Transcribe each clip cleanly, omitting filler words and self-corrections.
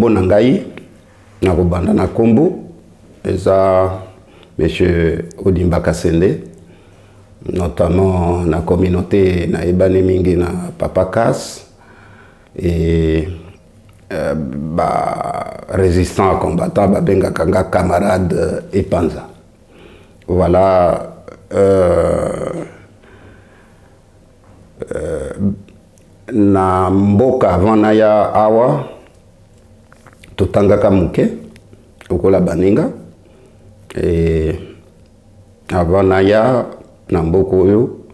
Kombo Nangai, Nakobanda na Kombo, eza Monsieur Odimba Kasende, notamment na communauté na Ebane Mingi na Papakas, et résistant combattant, Benga Kanga camarade Epanza. Voilà. Na mboka avant naya awa totangaka muke okola baninga et avant naya na mboka oyo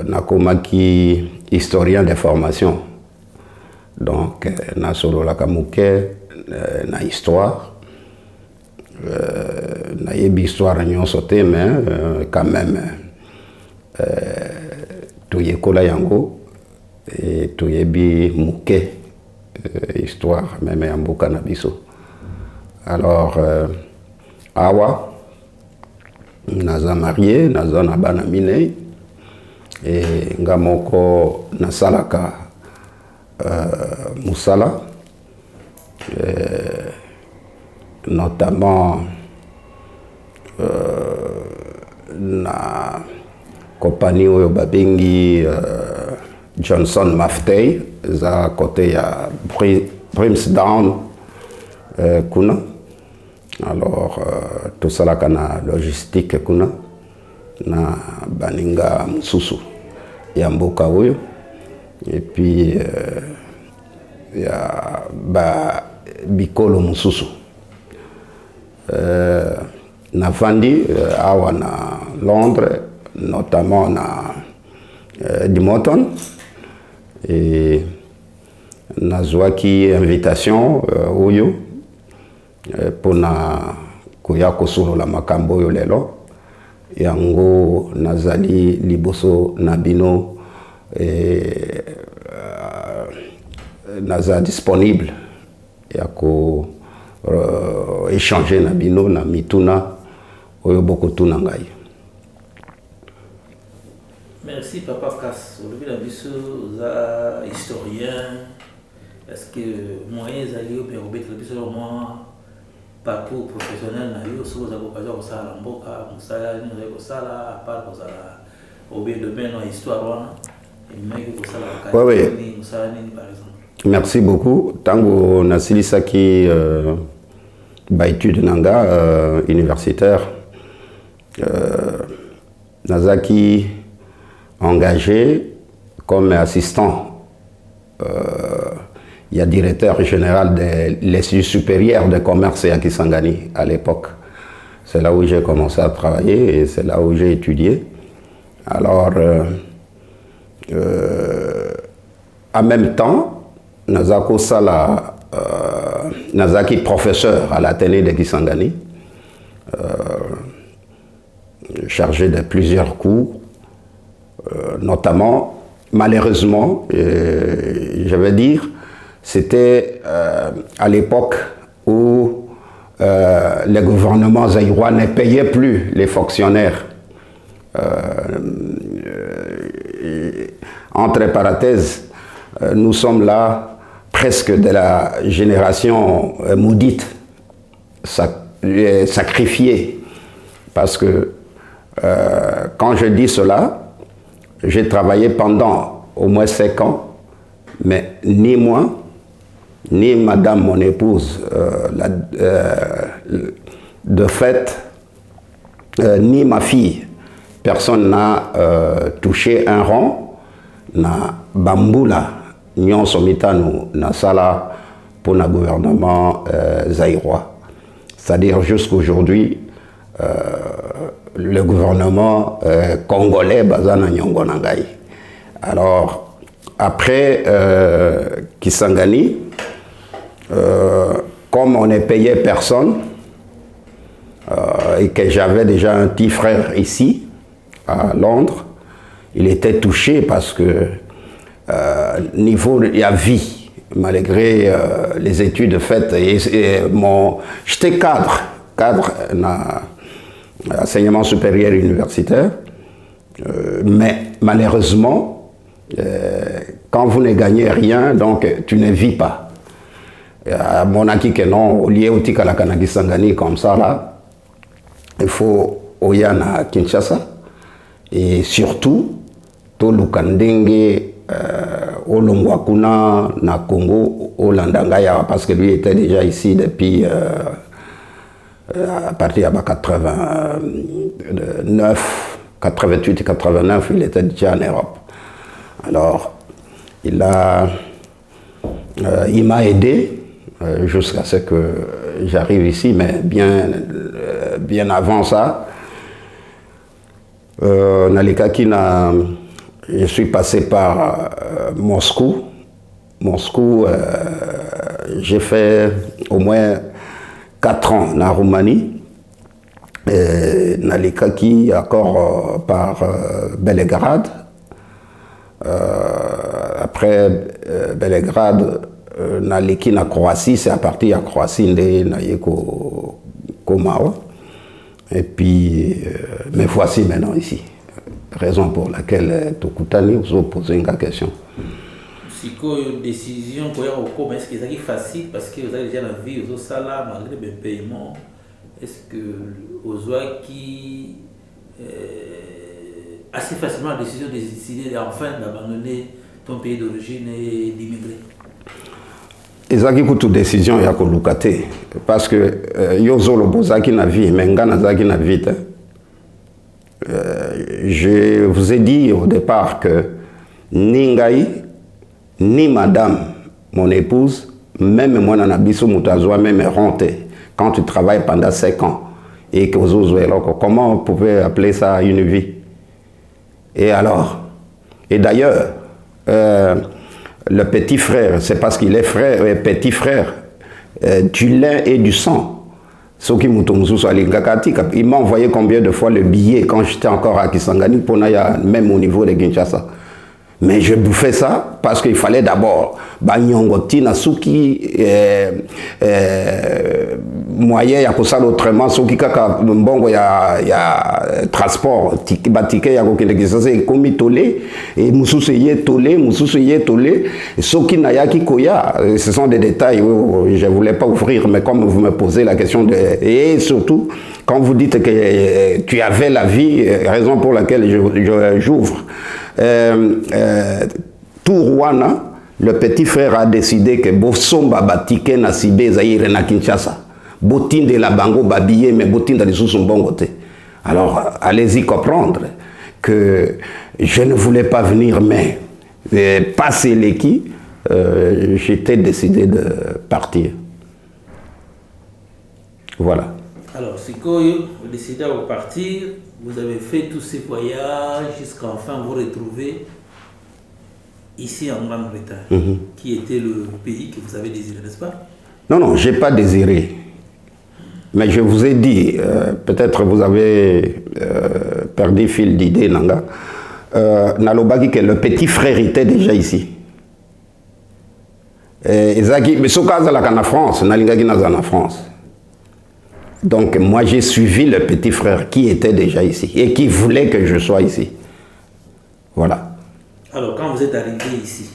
nakomaki historien de formation, donc na solo la muke na histoire na yebi histoire nyonso te, mais quand même toyekola yango et toyebi muke histoire même ya mboka na biso. Alors awa naza marié, naza na bana minei, et nga moko nasalaka musala, notamment na compagnie oyo babengi Johnson Maftey, za côté ya Brimsdown kuna. Alors tout ça là kana logistique kuna na baninga mususu ya mboka oyo, et puis ya ba bikolo mususu na fandi awa na Londres, notamment na Edmonton, et nazwaki invitation oyo pona koya kosolola makambo oyo lelo yango nazali liboso na bino, naza disponible ya ko échanger na bino na mituna oyo bokotuna ngai. Merci Papa Kas. Aujourd'hui la biso za historien. Est-ce que moyen zali au perobet la biso moi parcours professionnel na yo so za l'occasion ko sala mboka musala ni za ko sala à part ko sala au bien domaine en histoire wana et mai ko sala oui. Musala ni par exemple. Merci beaucoup. Tango nasilisaki ba étude nanga universitaire nazaki engagé comme assistant. Il y a directeur général de l'Institut supérieur de commerce à Kisangani à l'époque. C'est là où j'ai commencé à travailler et c'est là où j'ai étudié. Alors, en même temps, Nazako Sala, Nazaki professeur à l'Athénée de Kisangani, chargé de plusieurs cours. Notamment, malheureusement, je veux dire, c'était à l'époque où le gouvernement zaïrois ne payait plus les fonctionnaires. Entre parenthèses, nous sommes là presque de la génération maudite, sacrifiée, parce que quand je dis cela, j'ai travaillé pendant au moins 5 ans, mais ni moi, ni madame, mon épouse, de fait, ni ma fille, personne n'a touché un rang, na bambula, nyon somitano, na sala pour le gouvernement zaïrois. C'est-à-dire jusqu'aujourd'hui, le gouvernement congolais Bazana Nyongo Nangai. Alors, après Kisangani, comme on ne payait personne, et que j'avais déjà un petit frère ici, à Londres, il était touché parce que niveau de la vie, malgré les études faites, j'étais cadre dans l'enseignement supérieur universitaire, mais malheureusement, quand vous ne gagnez rien, donc tu ne vis pas. monaki que non, au lieu où tika la kanaki sangani comme ça là, il faut oyana Kinshasa et surtout to lukandenge olongwakuna na Congo olandangaya parce que lui était déjà ici depuis à partir de 89, 88 et 89, il était déjà en Europe. Alors, il m'a aidé jusqu'à ce que j'arrive ici, mais bien avant ça, je suis passé par Moscou. Moscou, j'ai fait au moins 4 ans en Roumanie. Nalikaki encore par Belgrade. Après Belgrade, Naliki na Croatie, c'est à partir de Croatie de Nayeko Komao. Et puis, me voici maintenant ici. Raison pour laquelle Tokutani vous a posé une question. Si une décision pour y est-ce que c'est facile parce que vous avez déjà la vie aux salaires malgré le paiement. Est-ce que aux qui assez facilement la décision de décider enfin d'abandonner ton pays d'origine et d'immigrer? Ezaki kutu décision ya kolukate parce que yozolo bozaki na vie mais ngana zaki na vie. Je vous ai dit au départ que ni ngai ni madame mon épouse même moi na biso mutazwa même rente quand tu travailles pendant 5 ans et que comment on pouvait appeler ça une vie? Et alors, et d'ailleurs, le petit frère, c'est parce qu'il est frère, petit frère du lin et du sang. Il m'a envoyé combien de fois le billet quand j'étais encore à Kisangani, même au niveau de Kinshasa. Mais je bouffais ça parce qu'il fallait d'abord Banyongoti Nasuki moyen ya kosala autrement soki kaka mbongo ya transport ticket ya kokende Kinshasa ekomi tolé et mususu ye tolé soki na yaki koya. Ce sont des détails où je voulais pas ouvrir, mais comme vous me posez la question et surtout quand vous dites que tu avais la vie, raison pour laquelle j'ouvre. Tourouana, le petit frère a décidé que Bosomba Batike na Sibé Zaire na Kinshasa. Botin de la Bango Babillé, mais Botin de Sousumbongote. Alors, allez-y comprendre que je ne voulais pas venir, mais passer l'équipe, j'étais décidé de partir. Voilà. Alors, Sikoyo, vous décidez de partir, vous avez fait tous ces voyages jusqu'à enfin vous retrouver ici en Grande-Bretagne, qui était le pays que vous avez désiré, n'est-ce pas? Non, non, je n'ai pas désiré. Mais je vous ai dit, peut-être vous avez perdu fil d'idée, Nanga, Nalobaki que le petit frère était déjà ici. Mais ce cas en France, Nalingaki en France. Donc moi j'ai suivi le petit frère qui était déjà ici et qui voulait que je sois ici. Voilà. Alors quand vous êtes arrivé ici,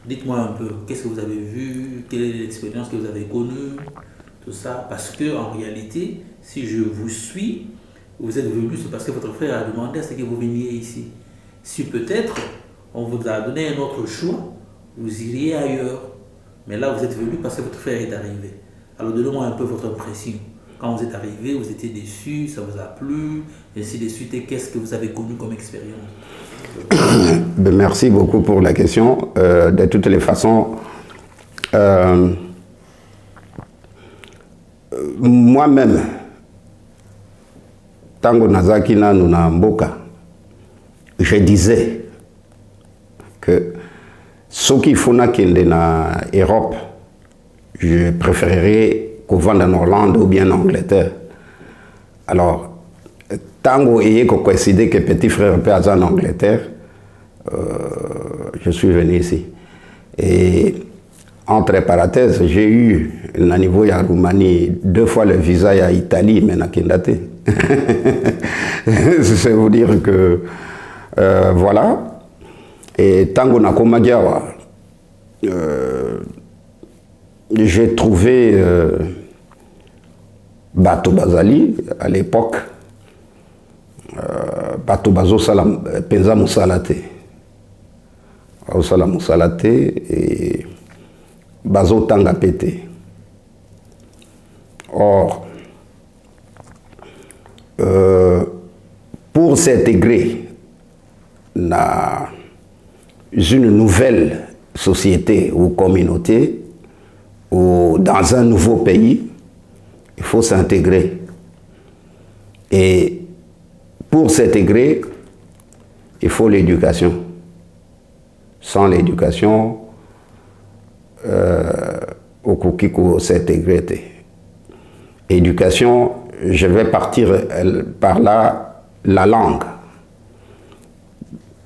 dites-moi un peu, qu'est-ce que vous avez vu, quelle est l'expérience que vous avez connue, tout ça, parce que en réalité, si je vous suis, vous êtes venu, c'est parce que votre frère a demandé à ce que vous veniez ici. Si peut-être on vous a donné un autre choix, vous iriez ailleurs. Mais là vous êtes venu parce que votre frère est arrivé. Alors donnez-moi un peu votre impression. Quand vous êtes arrivé, vous étiez déçu, ça vous a plu, et ainsi de suite. Et qu'est-ce que vous avez connu comme expérience? Merci beaucoup pour la question. De toutes les façons, moi-même, Tango Nazaki Nuna Mboka, je disais que ce qu'il faut en Europe, je préférerais qu'on vende en Hollande ou bien en Angleterre. Alors, Tango ayé coïncidé que petit frère peut aller en Angleterre, je suis venu ici. Et entre parenthèses, j'ai eu, au niveau de la Roumanie, 2 fois le visa à Italie, mais à Kindate. C'est vous dire que, voilà. Et Tango Nakomagiawa, j'ai trouvé Bato Bazali à l'époque. Bato Bazo Salam, Penza Moussalate. Salam Moussalate et Bazo Tanga Pété. Or, pour s'intégrer dans une nouvelle société ou communauté ou dans un nouveau pays, il faut s'intégrer. Et pour s'intégrer, il faut l'éducation. Sans l'éducation, au Koukiko s'intégrer. Éducation, je vais partir par là, la langue.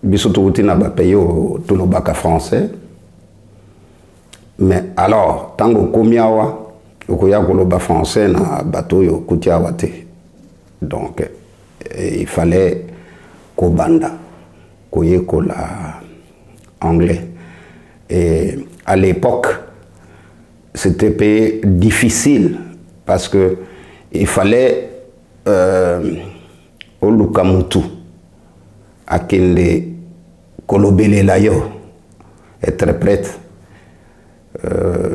Bisotouti n'a pas payé tout le bac français. Mais alors, tant que Komiawa, le bac français n'a bateau yo Koutiawate. Donc, il fallait Kobanda, Koyekola anglais. Et à l'époque, c'était difficile parce que il fallait Olukamutu, Akende Kolobele Layo, être prête.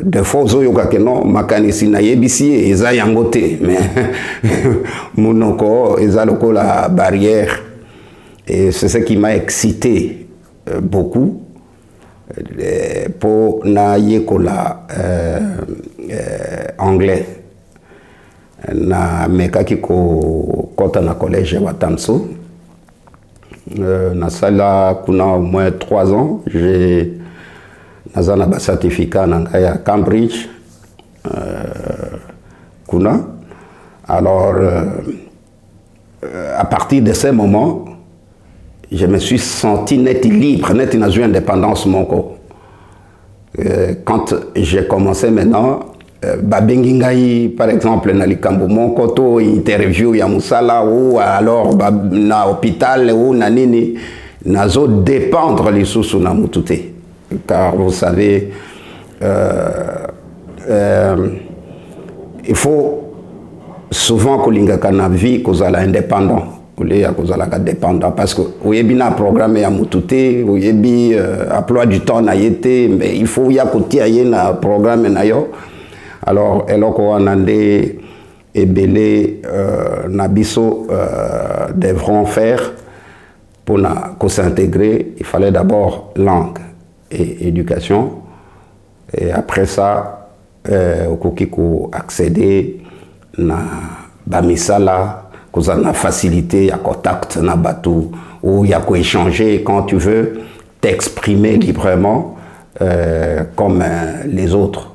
Des fois, Zoyokakeno, Makanisi na yebisi, Eza Yangote, mais Mounoko, Eza Loko la barrière. Et c'est ce qui m'a excité beaucoup pour na yekola anglais. Na mekaki ko kota na collège wa Tamso. Na sala kuna au moins 3 ans, j'ai nazana ba certificat à Cambridge kuna. Alors à partir de ce moment, je me suis senti net libre, net dans une indépendance mon corps. Quand j'ai commencé maintenant, Babengingai, par exemple, dans likambo mon koto interview ya musala ou alors na hôpital ou na nini nazo dépendre les sous na mutute. Car vous savez, il faut souvent que l'ingaka na vie cause à l'indépendant. Dépendant parce que vous avez un programme à mutute, vous avez emploi du temps na yete, mais il faut y avoir un programme na yo. Alors, eloko anande ebele nabiso devront faire pour s'intégrer. Il fallait d'abord langue et éducation, et après ça, okokiko accéder na bamisala. Vous avez la facilité, à contact, na bateau, où il y a quoi échanger quand tu veux t'exprimer librement comme les autres.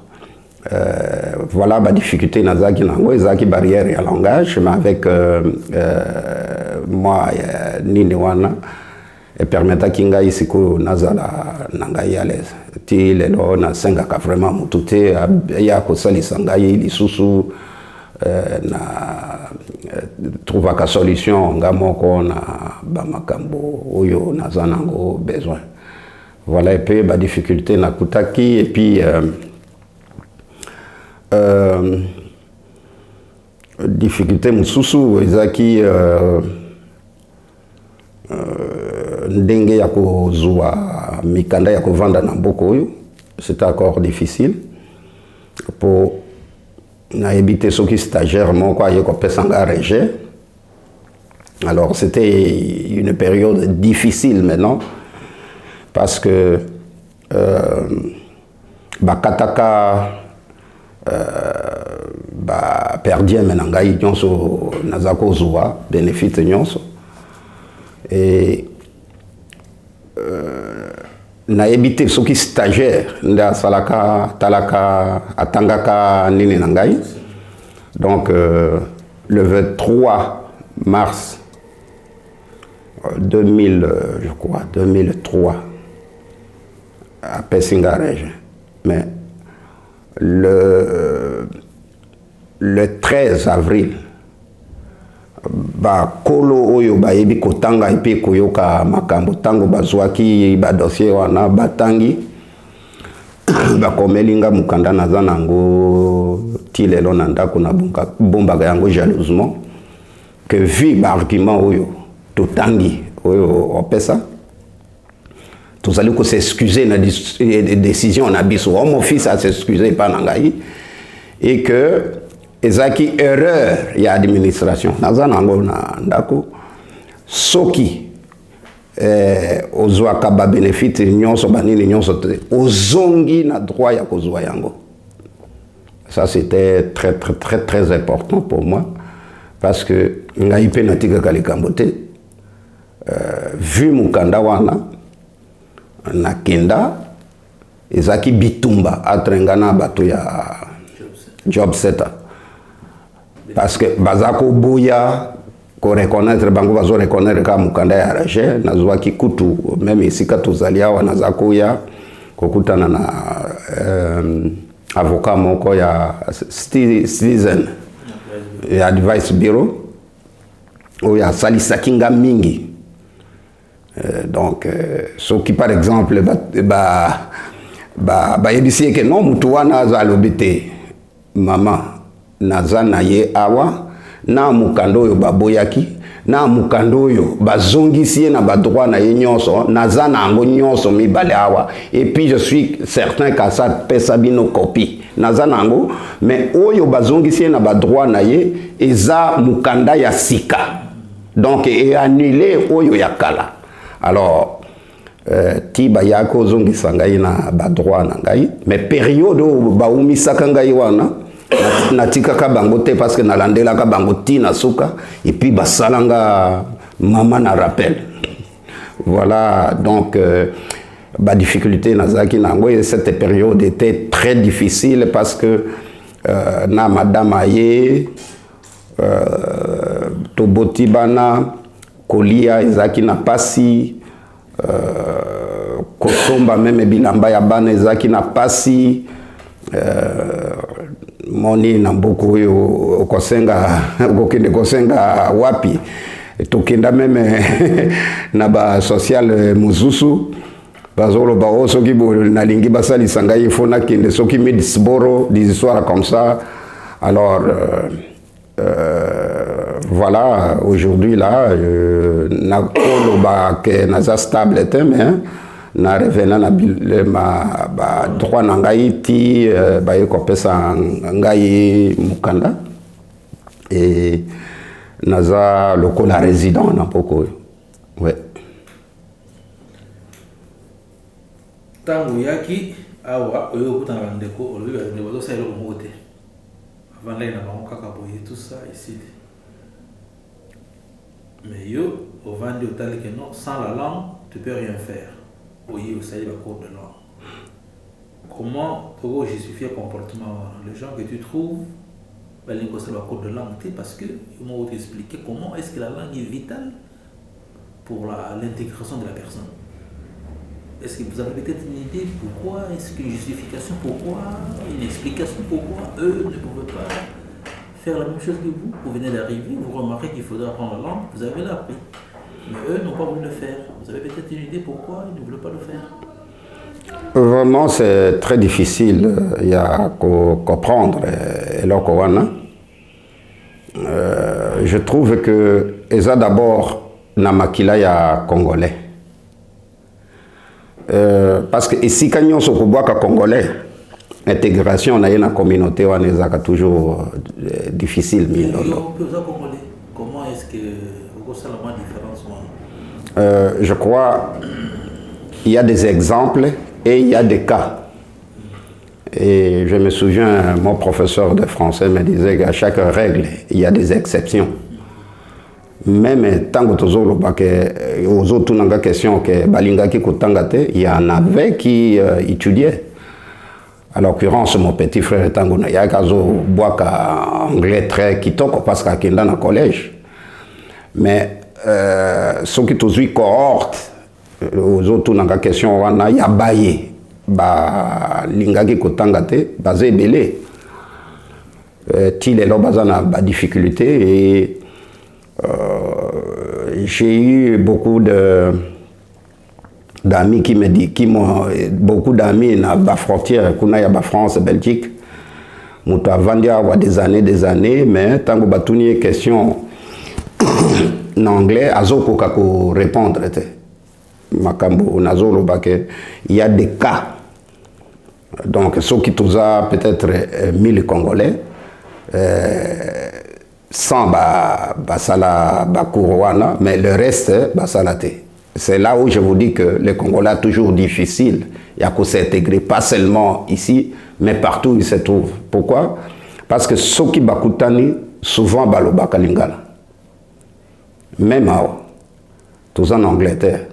Voilà ma difficulté dans la barrière et le langage, mais avec moi, Ninewana, et permettant kinga isiko nazala nangai à l'aise. Ti lelo na senga ka vraiment mutute ya ko sali sangai lisusu na trouver la solution ngamoko na bamakambo oyo nazanango besoin. Voilà un peu ma difficulté na kutaki et puis difficulté mususu ezaki ndenge ya kozwa mikanda ya kovanda na mboko oyo, c'était encore difficile pour na évité ceux qui stagiaires mon quoi yeko pesanga réger. Alors c'était une période difficile maintenant parce que bakataka perdien menangai nyonso nazako zuwa bénéfice nyonso et na évité ceux qui stagiaires nda salaka talaka atangaka nini nangai. Donc le 23 mars 2003 à Pessingarège, mais le 13 avril ba kolo oyo ba yebi kotanga ipe koyoka makambo tango bazwaki ba dossier wana batangi bakomelinga mukanda naza nango ti lelo na ndako na bombaka yango jalousement que vu bargument oyo totangi oyo opesa tozali ko s'excuser na décision na biso mon fils a s'excuser pa na ngai et que ezaki erreur ya administration naza nango na ndako soki ozwaka ba bénéfice nyonso banini nyonso ozongi na droit ya kozwa yango. Ça c'était très très très très important pour moi parce que ngai pe natika kalikambo te vu mukanda wana nakenda ezaki bitumba atrengana bato ya job setter parce que bazako boya ko reconnaître bango bazo reconnaître ka mukanda ya Rache nazwa kikutu même isika tozali awa nazako ya kokutana na avocat moko ya citizen ya advice bureau oya salisa kinga mingi donc ce qui par exemple yebisi ke non mutu wana aza lobite mama naza na ye awa na mukando oyo baboyaki na mukando oyo bazongisi na ba droit na ye nyonso naza na ngo nyonso mibale awa et puis je suis certain que ça pesa bino copie naza na ngo mais oyo bazongisi na ba droit na ye eza mukanda ya sika donc et annuler oyo ya kala. Alors ti bayako zongisa ngai na ba droit na ngai mais période baumisaka ngai wana natikaka bango te parce que nalandelaka bango ti na suka et puis basalanga mama na rappel. Voilà donc ba difficulté nazaki nango et cette période était très difficile parce que na madame aye toboti bana kolia ezaki na pasi kosomba meme bilamba ya bana ezaki na pasi moni na mbuku oyo kosenga kokende kosenga wapi tokenda meme na ba social muzusu bazolo ba soki bo nalingi basalisa ngai fo na kende soki midisboro des histoires comme ça. Alors voilà, aujourd'hui là na koloba ke naza stable mais na revenant na ma ba droit na ngai ti ba yeko pesa ngai mukanda et naza lokola résident na poko. Ouais. Tango yaki awa oyo kutana ndeko olobi ba ndeko ça elo mote avant là na ba kaka boye tout ça ici. Mais yo au vendre au tel que non sans la langue tu peux rien faire. Oui, vous savez le cours de langue. Comment pour justifier le comportement les gens que tu trouves ben les le cours de langue parce que ils m'ont expliqué comment est-ce que la langue est vitale pour l'intégration de la personne. Est-ce que vous avez peut-être une idée pourquoi est-ce qu'une justification pourquoi une explication pourquoi eux ne pouvaient pas faire la même chose que vous venez d'arriver, vous remarquez qu'il faudra apprendre la langue, vous avez l'appris. Mais eux n'ont pas voulu le faire. Vous avez peut-être une idée pourquoi ils ne voulaient pas le faire? Vraiment, c'est très difficile. Il y a à comprendre. Je trouve que ça d'abord, Namakila y a Congolais. Parce que ici, quand on se voit Congolais, l'intégration dans la communauté est toujours difficile. Comment est-ce que vous avez la différence? Je crois il y a des exemples et il y a des cas. Et je me souviens, mon professeur de français me disait qu'à chaque règle, il y a des exceptions. Même tant que aux autres dans la question que balingaki kutangate, il y en avait qui étudiaient. À l'occurrence, mon petit frère Tango Nayakazo boaka anglais très kitoko parce qu'il est dans le collège. Mais ceux qui ont eu cohorte, aux autres dans la question, il y a baillé. Ba lingaki kotangate basé belé tile lo bazana ba difficulté et j'ai eu beaucoup de d'amis qui me disent, beaucoup d'amis na la frontière, kuna ya ba France, Belgique, mutu avandi avoir des années, mais tant que batuni question en anglais, azoko kako répondre makambo nazolo bake, il y a des cas. Donc ceux qui tous a peut-être 1000 Congolais, sans basala bakourouana, mais le reste basalate. C'est là où je vous dis que les Congolais sont toujours difficile. Il y a qu'à s'intégrer, pas seulement ici, mais partout où ils se trouvent. Pourquoi? Parce que ceux qui bakutani, souvent balobaka lingala. Même tous en Angleterre.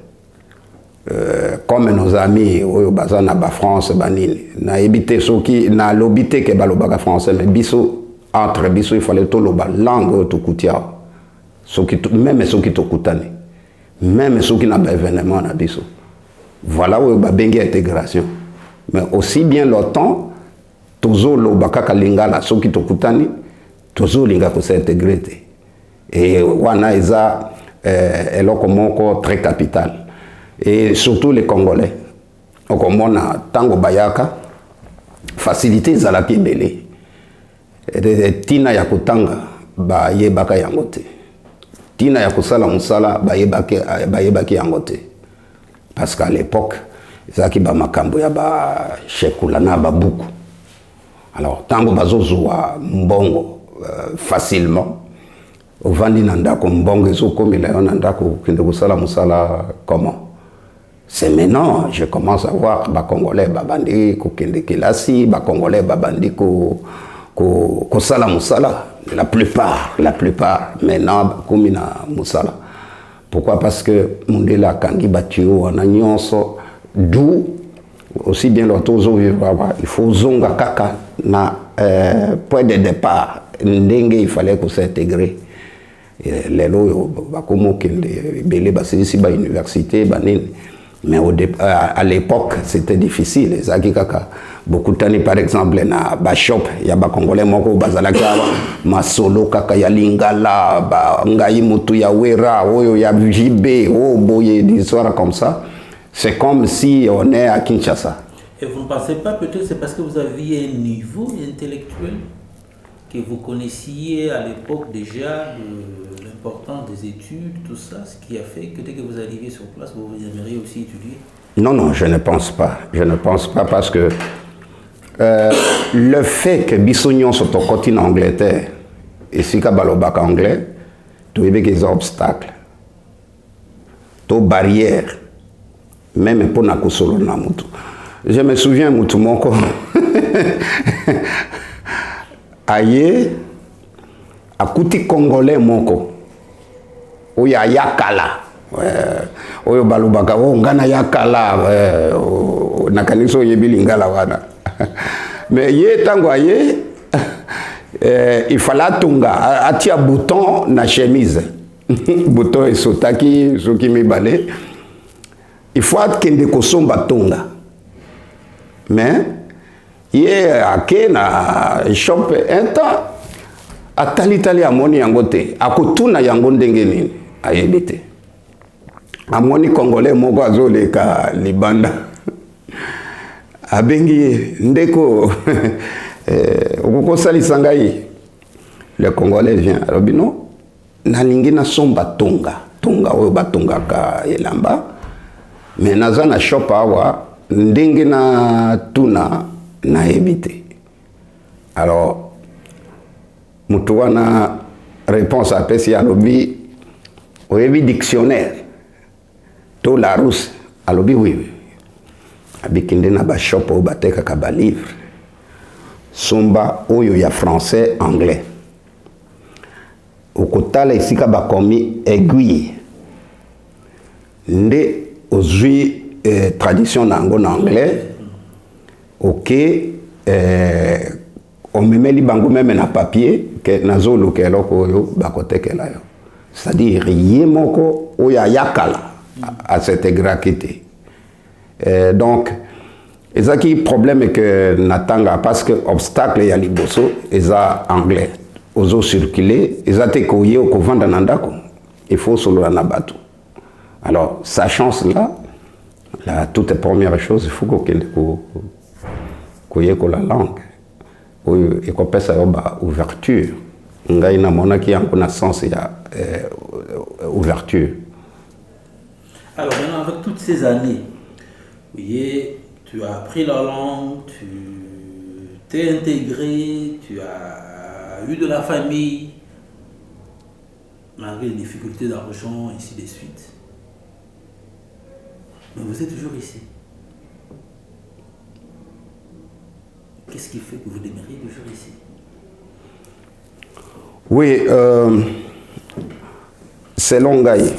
Comme nos amis au bazar na ba France banini na éviter ceux qui na l'obité que balobaka français mais biso entre biso il fallait tout le langue tout kutia ceux qui même ceux qui tokutani même ceux qui n'a pas événement na biso voilà où ba bengi intégration mais aussi bien longtemps toujours le bakaka lingala ceux qui tokutani toujours linga ko s'intégrer et wana isa eloko moko très capital. Et surtout les Congolais. Donc on a tango bayaka facilité zalaki belé. Tina ya kutanga ba yebaka yangote. Tina ya kusala musala ba yebaki yangote. Parce qu'à l'époque zaki ba makambo ya ba shekulana ba buku. Alors tango bazozwa mbongo facilement. Au vandi nandako mbongo ezokomela yo nandako kende kusala musala comment? C'est maintenant, je commence à voir les Congolais babandi ko kende kelasi, les Congolais babandi ko sala musala. La plupart, maintenant komina musala. Pourquoi? Parce que mundela kangi batio ana nyonso d'où aussi bien l'autozo il faut zonga kaka na point de départ ndenge il fallait qu'on s'intégrer. Les lots bakomo kende belé basisi ba université banini. Mais à l'époque, c'était difficile. Beaucoup d'années, par exemple, na Bashop, il y a des Congolais moko bazalaka masolo kaka ya lingala, ngai mutu ya wera, oyo ya JB, boye des histoires comme ça. C'est comme si on est à Kinshasa. Et vous ne pensez pas peut-être c'est parce que vous aviez un niveau intellectuel que vous connaissiez à l'époque déjà de l'importance des études, tout ça, ce qui a fait que dès que vous arrivez sur place, vous aimeriez aussi étudier? Non, je ne pense pas. Je ne pense pas parce que le fait que Bissognon soit au continent Angleterre et si Kabalobak anglais, tu vois des obstacles, des barrières, même pour Nakosolo Namutu. Je me souviens, Moutoumoko. Aye, akuti Congolais moko, oya yakala, oyo balubaka, ngana yakala, nakaniso yebilingala wana. Mais ye tango aye, il fallait tunga, atia bouton na chemise, bouton et sotaki, soki mi balé, il faut kende kosomba tunga, mais ye ake na shop un temps atali amoni yango te akutuna yango ndenge nini ayebi te amoni Congolais moko azoleka libanda abengi ndeko okokosalisa ngai le Congolais vient alobi non nalingi nasomba tunga oyo batungaka elamba mais naza na shop awa ndenge na tuna na évité. Alors, Moutouana réponse à Pessi à l'obi, au dictionnaire, tout la rousse, à l'obi oui. Abikinde na ba shop au bateka kaba livre, somba oyo ya français anglais. Au kotala ici kaba komi aiguille, nde ozui tradition nango en anglais. Ok, on me met les bangou même na papier que nazolo ke loko yo bakote ke la yo. C'est-à-dire yé moko oya yakala à cette grakité. Donc ezaki problème est que natanga parce que obstacle ya liboso eza anglais. Ozo circuler ezate ko yé ko vanda nandako. Il faut solo na bato. Alors sachant cela La toute première chose, il faut que la langue. Et qu'on puisse avoir ouverture. Il y a un sens, il y a ouverture. Alors maintenant, avec toutes ces années, tu as appris la langue, tu t'es intégré, tu as eu de la famille, malgré les difficultés d'argent, ainsi de suite. Mais vous êtes toujours ici. Qu'est-ce qui fait que vous demeurez toujours ici? Oui, selon Gaï,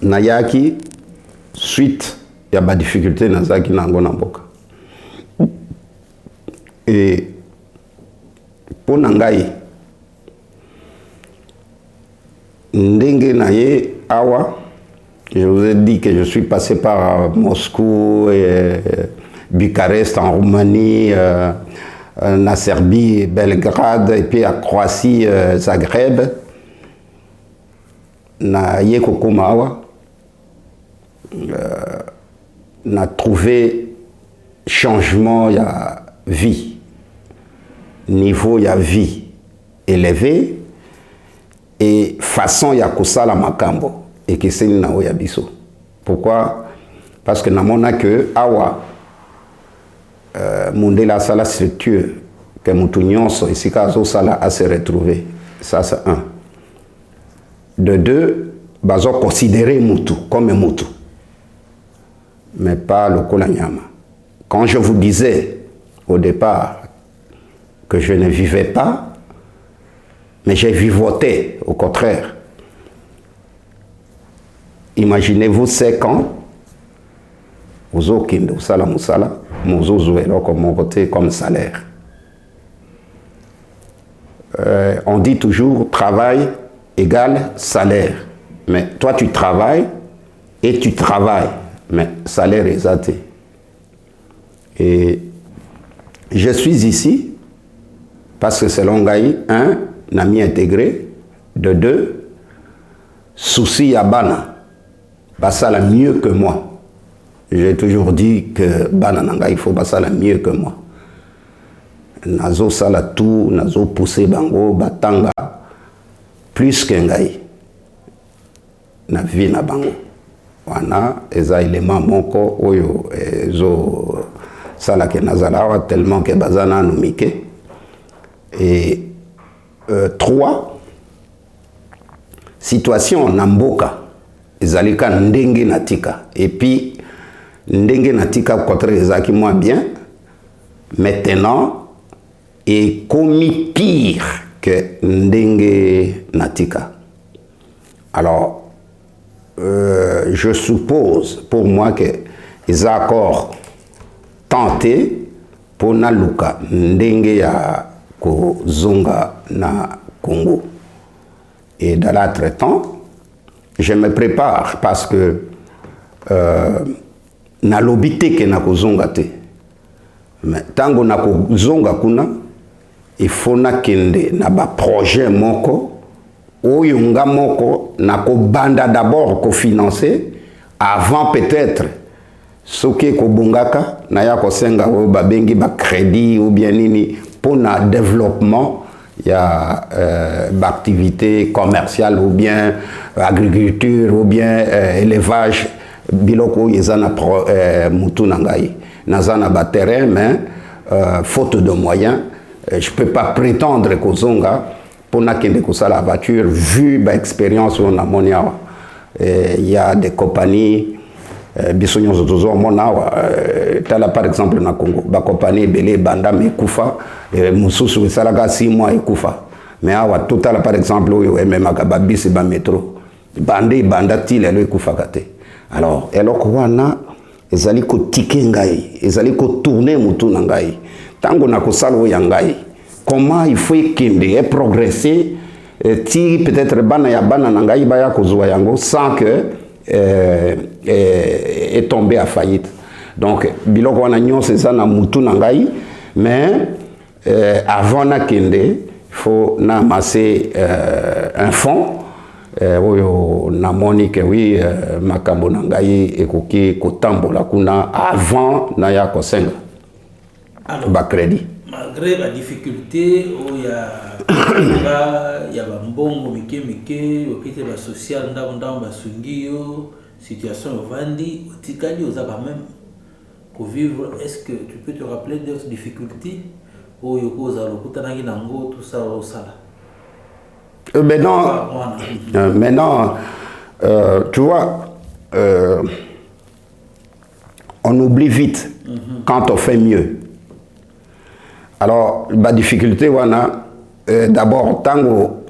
Nayaki, suite, il y a des difficultés dans Zaki Nangonamboka. Et pour Nangaï, Ndenge Naye, Awa, je vous ai dit que je suis passé par Moscou et Bucarest en Roumanie, en Serbie, Belgrade, et puis à Croatie, Zagreb. Na Yekokumawa, na trouvé changement, il y a vie, niveau, il y a vie élevé, et façon, il y a Kosala Makambo, et que c'est na Oyabiso. Pourquoi? Parce que namona que Awa, Mundela Sala structure, que Moutounions, ici, Kazo Sala a se retrouver. Ça, c'est un. De deux, bazo considérer Moutou comme un Moutou, mais pas le Kolanyama. Quand je vous disais au départ que je ne vivais pas, mais j'ai vivoté, au contraire. Imaginez-vous 5 ans, vous avez mon côté comme salaire. On dit toujours travail égale salaire. Mais toi, tu travailles et tu travailles. Mais salaire est athée. Et je suis ici parce que selon Gaï, un, n'a mis intégré. De deux, souci à Bana. Bassala mieux que moi. J'ai toujours dit que Bana Nanga, il faut Bassala mieux que moi. Nazo sala tout, nazo poussé bango, batanga. Plus qu'un gars, na vie na bango. Wana, eza élément moko, oyo, ezo, sala ke nazalawa, tellement que bazana numike. Et 3, situation namboka, ezalika ndenge natika. Et puis, ndenge natika, contre ezaki moins bien, maintenant, est commis pire que Ndenge Natika. Alors, je suppose pour moi que les accords tentés pour Naluka Ndenge ya Kozonga na Congo. Et dans l'entretemps, je me prépare parce que na lobité que na Kozonga te. Mais tango na Kozonga kuna, il faut nakende na ba projet moko oyo nga moko na ko banda d'abord ko financer avant peut-être ce qui ko bungaka na ya ko senga o ba bengi ba crédit ou bien nini pour na développement ya activité commerciale ou bien agriculture ou bien élevage biloko yezana mutu nangai nazana ba terrain mais faute de moyens. Je ne peux pas prétendre qu'au Zonga, pour la voiture, vu l'expérience au Namoniawa, il y a des compagnies, par exemple, na Congo, la compagnie Belé, Banda, Mekoufa, Moussou, Salaga, 6 mois, et Koufa. Mais tout à par exemple, même à Bis et métro, Bandé, Banda, Til, et Koufa Gate. Alors, Elokwana, ils allaient ticket ngai, ils allaient tourner Moutou Nangai. Tango na kosalo yangai, comment il faut kende et progresser ti peut-être bana ya bana nangai baya kozwa yango sans que est tombé à faillite. Donc biloko wana nyonse ça na mutu nangai, mais avant na kende il faut na amasser un fonds oyo namoni ke oui makambo na ngai ekoki kotambola kuna avant na ya kosenga ba crédit. Malgré la difficulté où il y a un bon mike la social dans la situation vandi tikali aux quand même pour vivre. Est-ce que tu peux te rappeler d'autres difficultés où il y a tout ça au sala? Maintenant, tu vois, on oublie vite quand on fait mieux. Alors, la difficulté, d'abord, tango,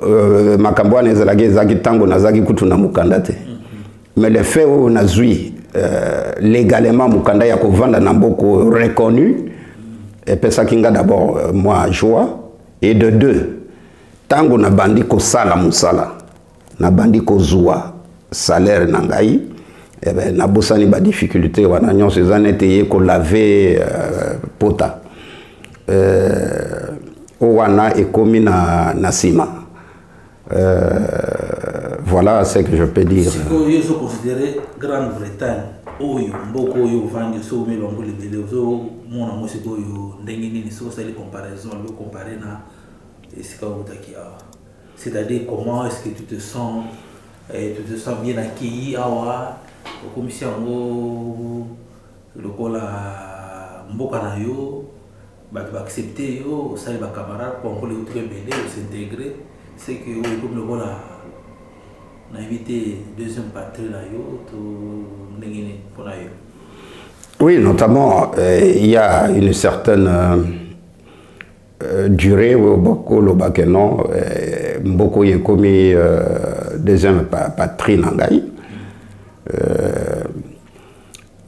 makambo nezalagi zaki tango nazaki kutu na mukanda te. Mais le fait où on a zui légalement mukanda ya kovanda na mboko reconnu, et puis ça kinga d'abord moi joie, et de deux. Tango na bandi ko sala musala na bandi ko zua salaire na ngai eh ben na bosani ba difficulté wana nyonso ezanete ye ko laver pota wana ekomi na sima voilà ce que je peux dire. Si vous considérez Grande-Bretagne oyo mboko oyo vandi so melongo lebele so mona mosiko oyo ndenge nini so ça les comparaison le comparer na. C'est-à-dire comment est-ce que tu te sens bien accueilli au commission le col à Mboka na yo va accepter yo ça les camarades pour les autres belé s'intégrer c'est que comme le col a invité deuxième patrie na yo to ndengine pour na yo. Oui, notamment il y a une certaine durée beaucoup le bakeno beaucoup y commis deuxième patrie nangai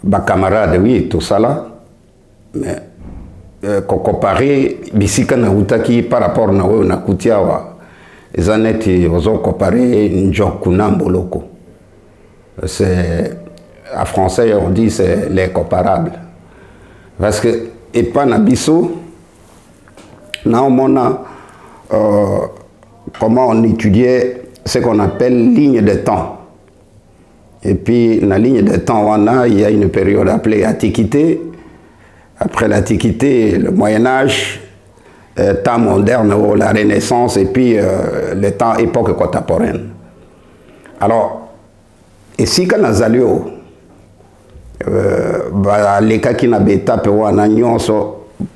ba camarade oui tout ça là mais comparé bisika na utaki par rapport na wewe na kutiawa ezaneti ozo comparer njoku na mboloko c'est en français on dit c'est les comparables parce que et pas na biso. Là, on a comment on étudiait ce qu'on appelle ligne de temps. Et puis, la ligne de temps, il y a une période appelée Antiquité. Après l'Antiquité, le Moyen-Âge, temps moderne, la Renaissance, et puis le temps époque contemporaine. Alors, et si quand on a les cas qui n'ont pas été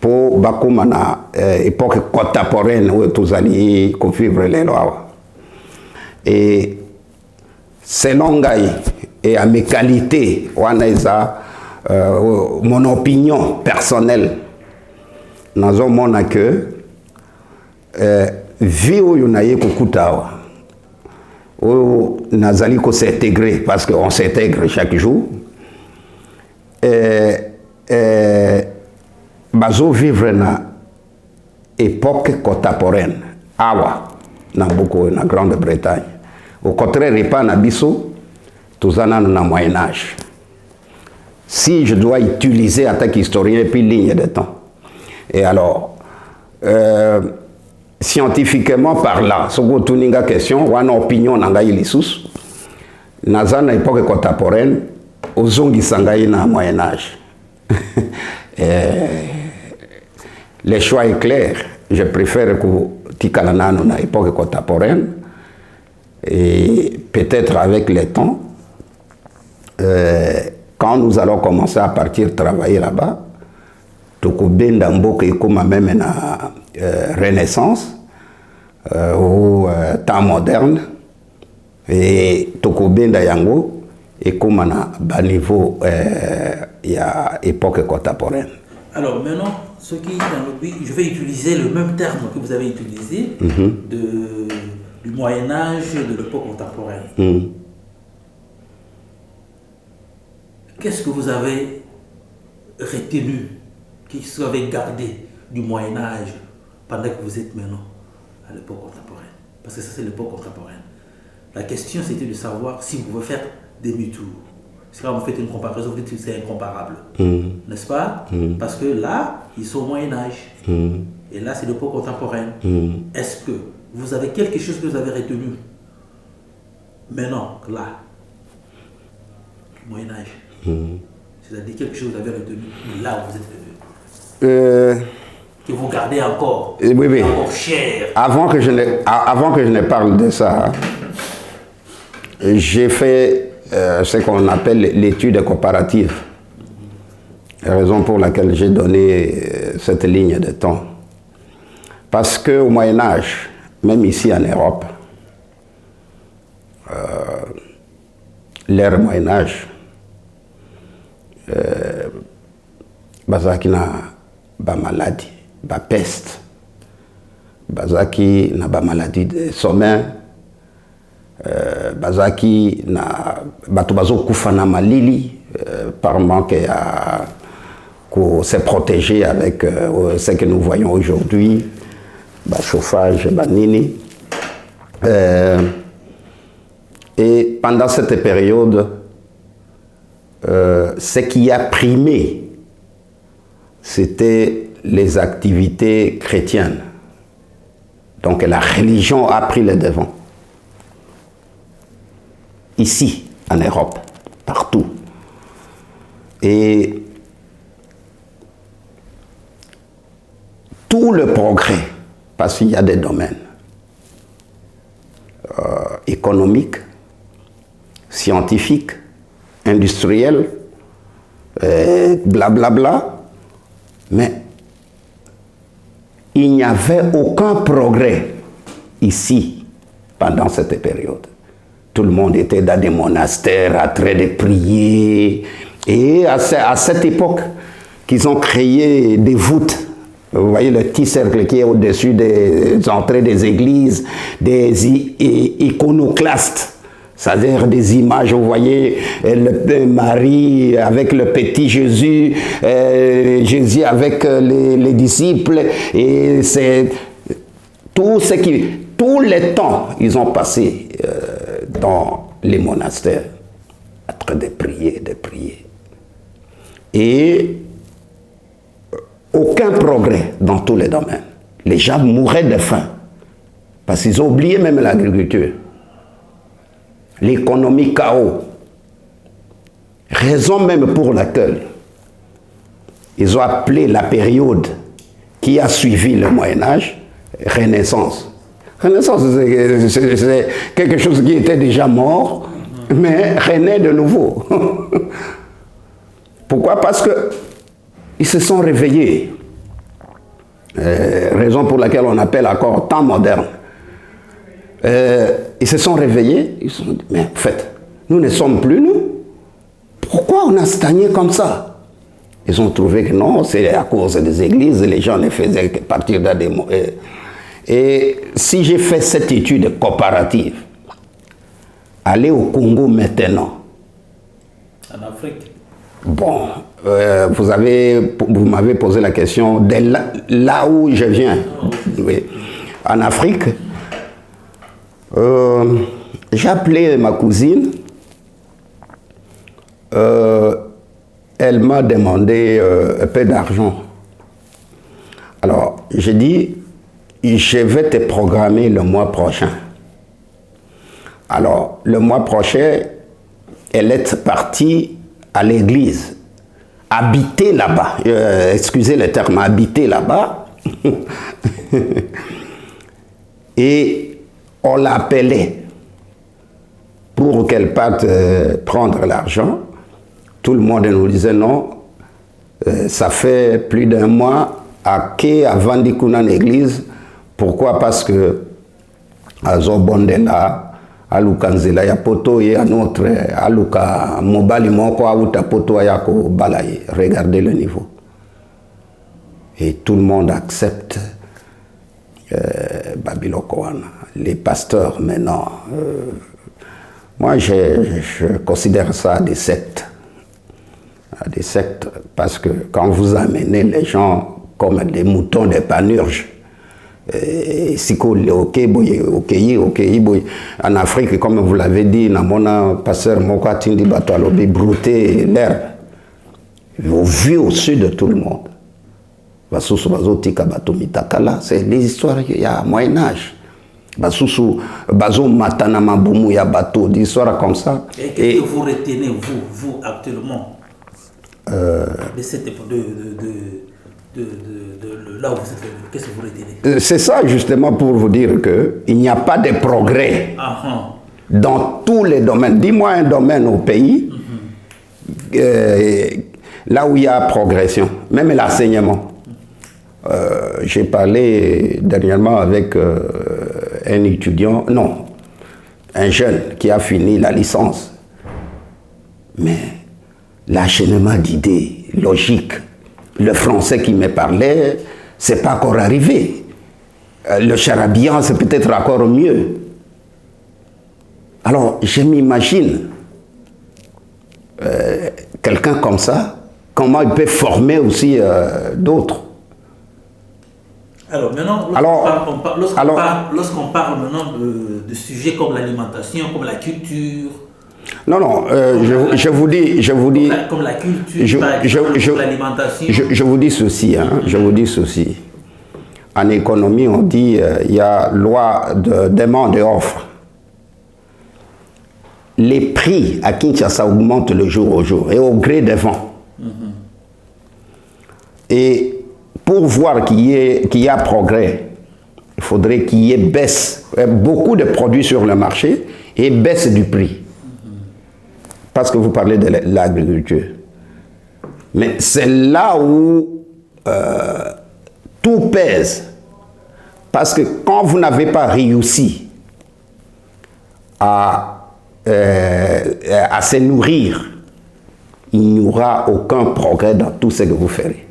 pour bakuma na époque contemporaine où tous allés vivre les lois et selon ngai et à mes qualités mon opinion personnelle nazo mona que vie où yonaye kokutawa où nazali ko s'intégrer parce qu'on s'intègre chaque jour bazo vivre na époque contemporaine awa na beaucoup na Grande-Bretagne au contraire pas na biso tozana na Moyen Âge. Si je dois utiliser en tant qu'historien puis ligne de temps et alors scientifiquement parlant ce que tu n'as question ou une opinion nanga ilisusu nazana époque contemporaine ozongi sangai na Moyen Âge. Le choix est clair. Je préfère que Tikalanano à l'époque contemporaine et peut-être avec le temps, quand nous allons commencer à partir travailler là-bas, Tokobenda Mboka et comme même la Renaissance au temps moderne et Tokobenda Yango et comme à bas niveau il y a époque contemporaine. Alors maintenant, ce qui je vais utiliser le même terme que vous avez utilisé du Moyen-Âge et de l'époque contemporaine. Qu'est-ce que vous avez retenu, qu'est-ce que vous avez gardé du Moyen-Âge pendant que vous êtes maintenant à l'époque contemporaine? Parce que ça c'est l'époque contemporaine. La question c'était de savoir si vous pouvez faire demi-tour. Si quand vous faites une comparaison, vous dites que c'est incomparable. N'est-ce pas? Parce que là, ils sont au Moyen-Âge. Et là, c'est l'époque contemporaine. Est-ce que vous avez quelque chose que vous avez retenu Maintenant, là, Moyen-Âge, c'est-à-dire quelque chose que vous avez retenu, mais là où vous êtes revenu. Que vous gardez encore, oui. encore cher. Avant que je ne parle de ça, j'ai fait ce qu'on appelle l'étude comparative. La raison pour laquelle j'ai donné cette ligne de temps. Parce qu'au Moyen-Âge, même ici en Europe, l'ère Moyen-Âge, bazaki na ba maladie, ba peste, bazaki na ba maladie de sommeil, bazaki na bato bazo kufa na malili par manque à se protéger avec ce que nous voyons aujourd'hui, ba chauffage, ba nini. Et pendant cette période, ce qui a primé, c'était les activités chrétiennes. Donc la religion a pris le devant. Ici, en Europe, partout. Et tout le progrès, parce qu'il y a des domaines économiques, scientifiques, industriels, blablabla, mais il n'y avait aucun progrès ici pendant cette période. Tout le monde était dans des monastères en train de prier. Et à cette époque, qu'ils ont créé des voûtes. Vous voyez le petit cercle qui est au-dessus des entrées des églises, des iconoclastes. C'est-à-dire des images, vous voyez Marie avec le petit Jésus, Jésus avec les disciples, et c'est tout ce qui, tout le temps ils ont passé dans les monastères, en train de prier, de prier. Et aucun progrès dans tous les domaines. Les gens mouraient de faim, parce qu'ils ont oublié même l'agriculture. L'économie chaos. Raison même pour laquelle ils ont appelé la période qui a suivi le Moyen-Âge Renaissance. Renaissance, c'est quelque chose qui était déjà mort, mais renaît de nouveau. Pourquoi? Parce qu'ils se sont réveillés. Raison pour laquelle on appelle encore temps moderne. Ils se sont réveillés, ils se sont dit, mais en fait, nous ne sommes plus nous. Pourquoi on a stagné comme ça? Ils ont trouvé que non, c'est à cause des églises, les gens ne faisaient que partir dans des mots. Et si j'ai fait cette étude comparative, aller au Congo maintenant. En Afrique. Bon, vous m'avez posé la question de là où je viens. Oui. En Afrique, j'ai appelé ma cousine. Elle m'a demandé un peu d'argent. Alors, j'ai dit, je vais te programmer le mois prochain. Alors, le mois prochain, elle est partie à l'église, habiter là-bas. Excusez le terme, habiter là-bas. Et on l'appelait pour qu'elle parte prendre l'argent. Tout le monde nous disait non, ça fait plus d'un mois à Vandikuna l'église. Pourquoi? Parce que à Zobondela, à Lukanzela, ya poto et à notre Aluka Mobali Moko Aouta poto Ayako Balaye. Regardez le niveau. Et tout le monde accepte Babilokoana. Les pasteurs maintenant. Moi, je considère ça des sectes. Des sectes, parce que quand vous amenez les gens comme des moutons de panurge, en Afrique, comme vous l'avez dit, pasteur Mokatindi Batalobi brouter l'herbe, au vu au sud de tout le monde. C'est les histoires qu'il y a au Moyen-Âge. Basusu, Bazo Matana Maboumou ya bateau, des histoires comme ça. Et qu'est-ce que vous retenez, vous actuellement, de cette époque, là où vous êtes, qu'est-ce que vous retenez? C'est ça justement pour vous dire qu'il n'y a pas de progrès dans tous les domaines. Dis-moi un domaine au pays, là où il y a progression, même l'enseignement. J'ai parlé dernièrement avec un étudiant, non, un jeune qui a fini la licence. Mais l'enchaînement d'idées logiques, le français qui me parlait, c'est pas encore arrivé. Le charabia, c'est peut-être encore mieux. Alors, je m'imagine quelqu'un comme ça, comment il peut former aussi d'autres. Alors maintenant, lorsqu'on parle maintenant de sujets comme l'alimentation, comme la culture. Non, non, je vous dis, comme la culture, par exemple, l'alimentation. Je vous dis ceci, hein, je vous dis ceci. En économie, on dit il y a loi de demande et offre. Les prix à Kinshasa augmentent le jour au jour et au gré des vents. Et pour voir qu'il y a progrès, il faudrait qu'il y ait baisse, beaucoup de produits sur le marché et baisse du prix. Parce que vous parlez de l'agriculture. Mais c'est là où tout pèse. Parce que quand vous n'avez pas réussi à se nourrir, il n'y aura aucun progrès dans tout ce que vous ferez.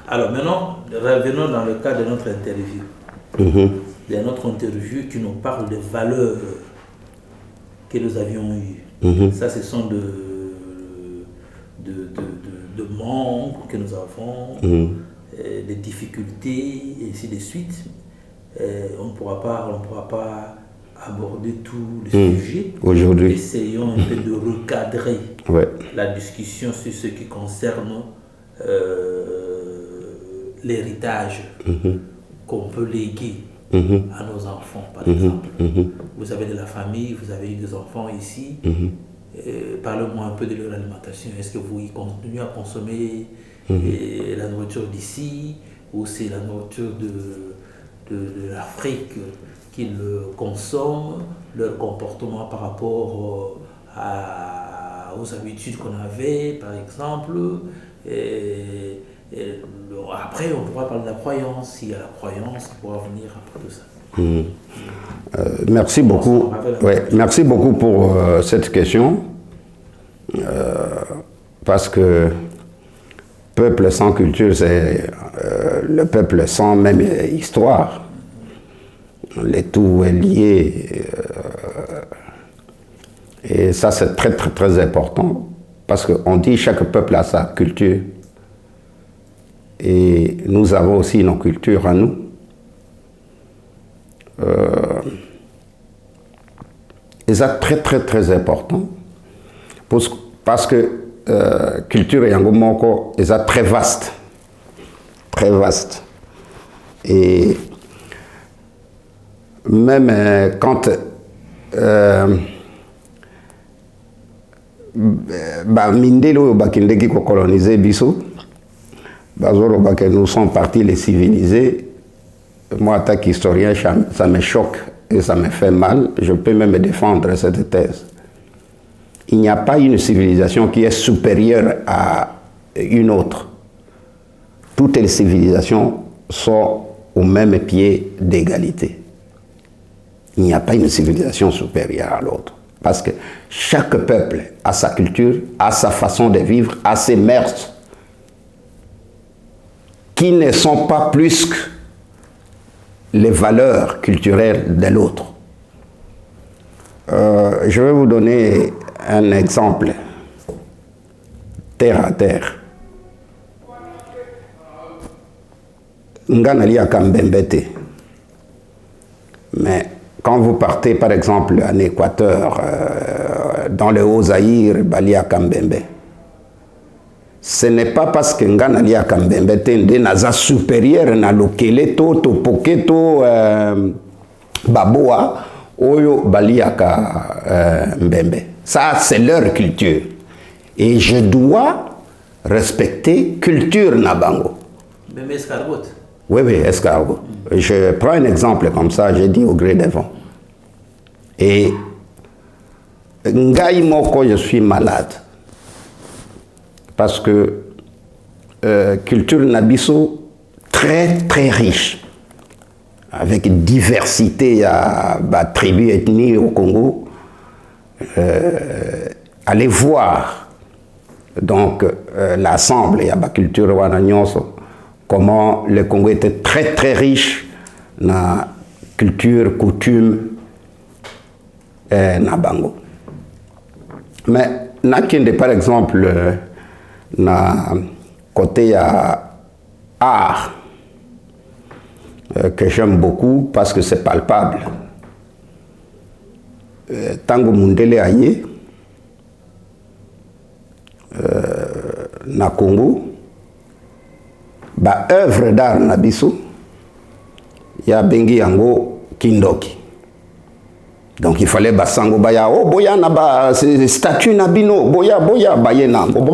Alors maintenant, revenons dans le cadre de notre interview. De notre interview qui nous parle des valeurs que nous avions eues. Ça, ce sont de manques que nous avons, des difficultés, et ainsi de suite. On ne pourra pas aborder tous les sujets. Aujourd'hui. Essayons un peu de recadrer la discussion sur ce qui concerne l'héritage qu'on peut léguer à nos enfants, par exemple. Vous avez de la famille, vous avez eu des enfants ici. Parlez-moi un peu de leur alimentation. Est-ce que vous continuez à consommer la nourriture d'ici, ou c'est la nourriture de l'Afrique qu'ils consomment, leur comportement par rapport aux habitudes qu'on avait, par exemple. Après, on pourra parler de la croyance. S'il y a la croyance, on pourra venir après tout ça. Merci beaucoup. Merci beaucoup pour cette question. Parce que peuple sans culture, c'est le peuple sans même histoire. Le tout est lié. Et ça, c'est très, très, très important. Parce qu'on dit chaque peuple a sa culture. Et nous avons aussi nos cultures à nous. Et c'est très, très, très important. Parce que culture et Ngomoko est très vaste. Très vaste. Et même quand Mindelo Bakindeki ko colonisé Bissau, nous sommes partis les civiliser. Moi, en tant qu'historien, ça me choque et ça me fait mal. Je peux même défendre cette thèse. Il n'y a pas une civilisation qui est supérieure à une autre. Toutes les civilisations sont au même pied d'égalité. Il n'y a pas une civilisation supérieure à l'autre. Parce que chaque peuple a sa culture, a sa façon de vivre, a ses mœurs, qui ne sont pas plus que les valeurs culturelles de l'autre. Je vais vous donner un exemple, terre à terre. Ngana liya Kambembete. Mais quand vous partez par exemple en Équateur, dans le Haut-Zaïre, Balia Kambembe, ce n'est pas parce que Ngana liya Kambembete nde naza supérieur na lokele to poketo baboa oyo baliaka mbembe. Ça c'est leur culture et je dois respecter culture nabango. Mbembe escargot. Oui, escargot. Je prends un exemple comme ça, j'ai dit au gré des vents. Et ngai moko, je suis malade parce que culture nabiso très très riche avec diversité à tribus ethnies au Congo. Allez voir donc l'ensemble il y a la culture wananyonso, comment le Congo était très très riche na culture coutume na bango. Mais nakende par exemple na côté art que j'aime beaucoup parce que c'est palpable. Tango Mundele aye na Congo, ba œuvre d'art na biso ya bengi yango kindoki. Donc il fallait basango baya oh boya na ba statue na bino boya baye nango.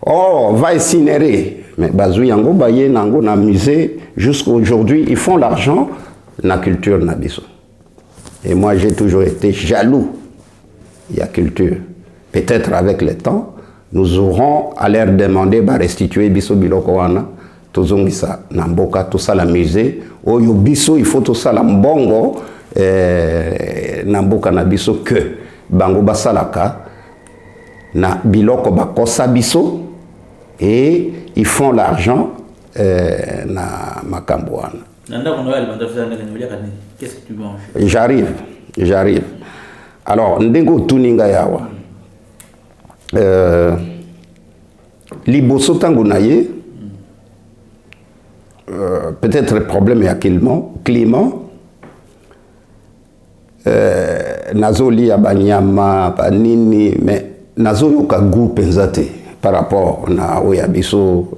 Oh va incinérer. Mais bazou yango baye nango na musée jusqu'à aujourd'hui ils font l'argent na culture na biso. Et moi j'ai toujours été jaloux. Il y a culture. Peut-être avec le temps nous aurons à leur demander de restituer biso biloko wana tozongisa na mboka tout ça la musée oyo biso il faut tout ça la mbongo na mboka na biso que bango basalaka na biloko bakosa biso et ils font l'argent na makambo wana. Qu'est-ce que tu manges? J'arrive. Alors ndengo tuninga yawa liboso tango na ye peut-être problème ya climat nazoli ya banyama banini mais nazoyoka goût penza te par rapport na oya biso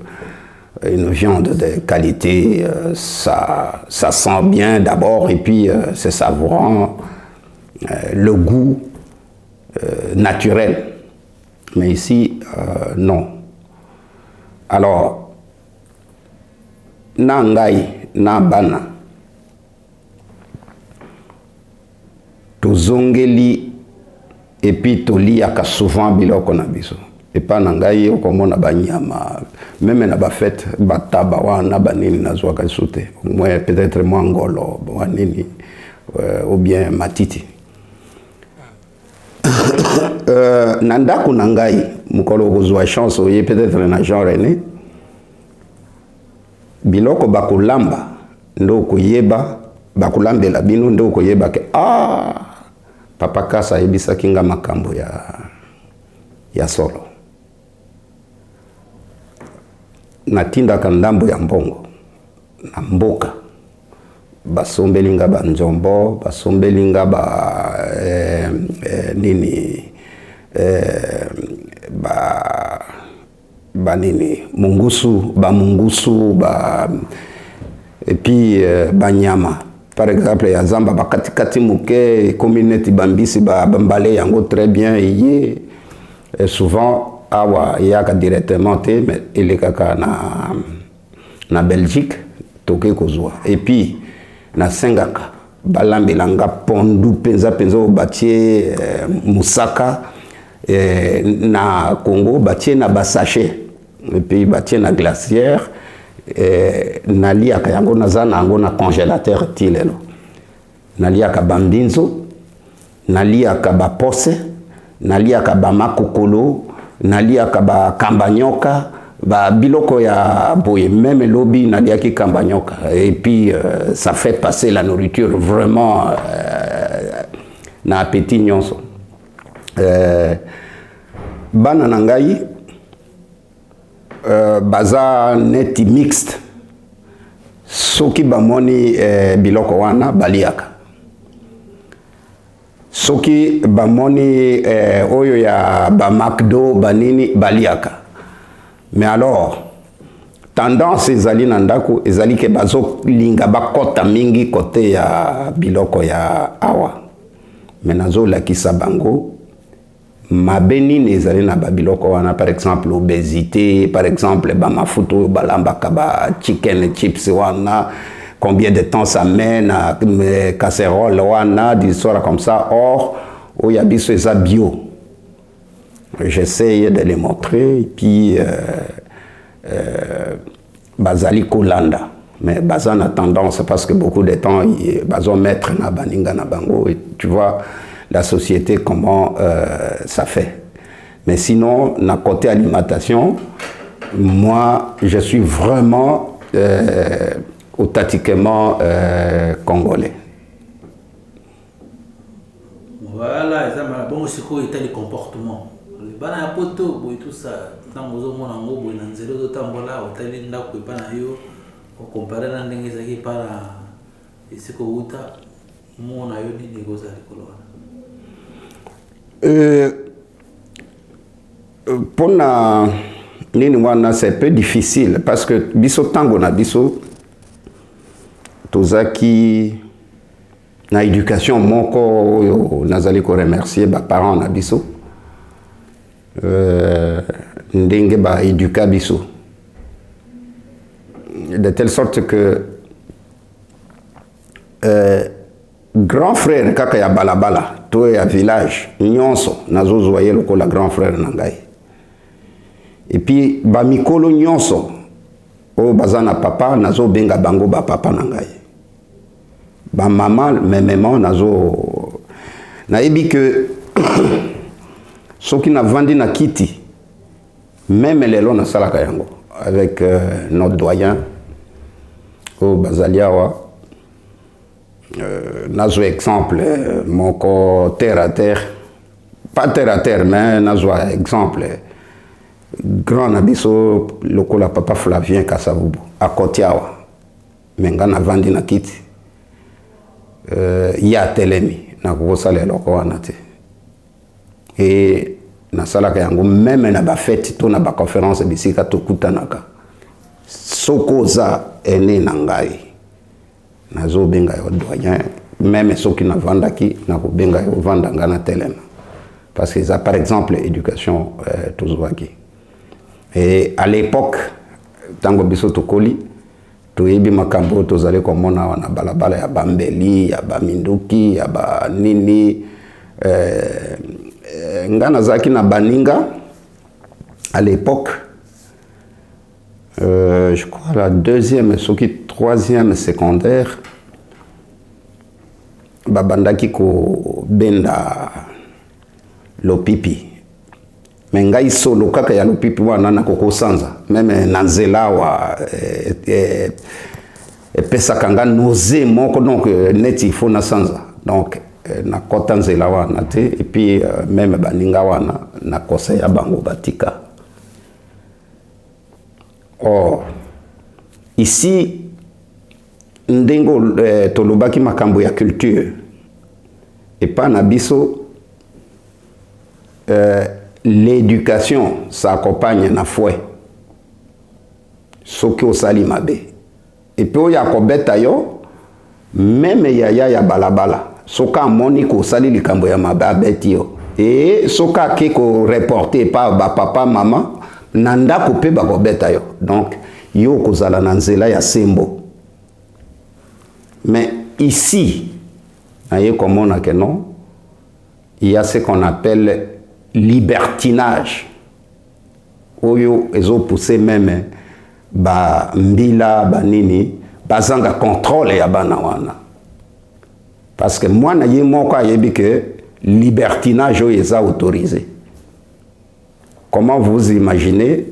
une viande de qualité ça sent bien d'abord et puis c'est savourant le goût naturel. Mais ici, non. Alors, na ngai, na bana, tozongeli et puis toliaka souvent biloko na biso. Et pas na ngai okomona banyama, même na ba fête bataba wana banini nazwaka soute. Moi peut-être moi ngolo wanini ou bien matiti. Nandako nangai mukolo kozwa chance oye peut-être na Jean René biloko bakulamba ndo koyeba bakulambela bino ndo koyeba ke papa kasa yebisa kinga makambo ya solo natinda kandambo ya mbongo na mboka basombelinga ba njombo basombelinga ba nini ba nini mungusu et puis banyama par exemple ya zamba bakatikati muke communauté bambisi bambale yango très bien et souvent awa yaka directement te mais il est kaka na Belgique toke kozwa et puis na sengaka balambelanga pondu penza batie musaka na Congo batie na basachet et puis batie na glacière na liaka yango nazana yango na congélateur tilelo na liaka bambinzo na liaka bapose na liaka bamakokolo na liaka bakambanyoka ba biloko ya boye même lobby na liaki kambanyoka et puis ça fait passer la nourriture vraiment na appétit nyonso bana nangai baza neti mixte soki bamoni biloko wana baliaka soki bamoni oyo ya ba McDo banini baliaka. Mais alors, tendance ezali na ndako ezali ke bazolinga bakota mingi kote ya biloko ya awa me nazolakisa bango mabe nini ezali na babiloko wana, par exemple obésité, par exemple bamafuta oyo balambaka ba chicken chips wana, combien de temps ça mène à casserole wana, des histoires comme ça. Or oyo ya biso eza bio. J'essaye de les montrer, et puis bazali kolanda. Mais bazan a tendance, parce que beaucoup de temps, bazon mettre na baninga na bango, et tu vois la société, comment ça fait. Mais sinon, na côté alimentation, moi, je suis vraiment authentiquement congolais. Voilà, bon, c'est quoi les comportements. Bana ya poto boy tout ça ntango zo mona ngo boy na nzelo do tambola otali ndako epana yo ko comparer na ndenge ezaki para esiko uta mona yo ni negoza likolo wana pona nini wana c'est peu difficile parce que biso tango na biso tozaki na éducation moko nazali ko remercier ba parents na biso ndenge ba éduka biso de telle sorte que grand frère kaka ya balabala to ya village nyonso nazozwa ye lokola grand frère na ngai et puis ba mikolo nyonso o bazana papa nazobenga bango ba papa na ngai ba mama memement nazo nayebi que soki na vandi na kiti même lelo na salaka yango avec notre doyen au Bazaliawa nazo exemple moko terre à terre, pas terre à terre mais nazo exemple grand nabiso lokola papa Flavien Kasavubu à Kotiawa menga na vandi na kiti ya telemi na kosala loko wana te. Et na salaka yango même na ba fête to na ba conférence bisika to kutanaka sokoza ene na ngai nazo benga yo doyen même soki na vandaki na ko benga yo vanda ngana telema parce que ça par exemple éducation tozwaki. Et à l'époque tango biso tokoli toyebi makambo tozali komona wana balabala ya bambeli ya baminduki ya ba nini ngana zaki na baninga à l'époque je crois la deuxième soki troisième secondaire babandaki ko benda lopipi mais ngai solo kaka ya lopipi wana na koko sanza même na nzela wa pesa kanga nausée moko donc net il faut na sanza donc na kota nzela wana te et puis même baninga wana na conseil ya bango batika. Or ici ndengo tolobaki makambo ya culture et pas na biso l'éducation s'accompagne na fouet soki osali mabe et puis oya kobeta yo même yaya ya balabala soka moni ko sali likambo ya mabe abeti yo et soka ke ko reporter pa ba papa mama nanda ko pe ba kobeta yo donc yo kozala na nzela ya sembo. Mais ici aye komona que non, il y a ce qu'on appelle libertinage oyo ezo pousser même ba mbila ba nini bazanga contrôle ya bana wana parce que moi na ye moko ayebi que libertinage oyo eza autorisé. Comment vous imaginez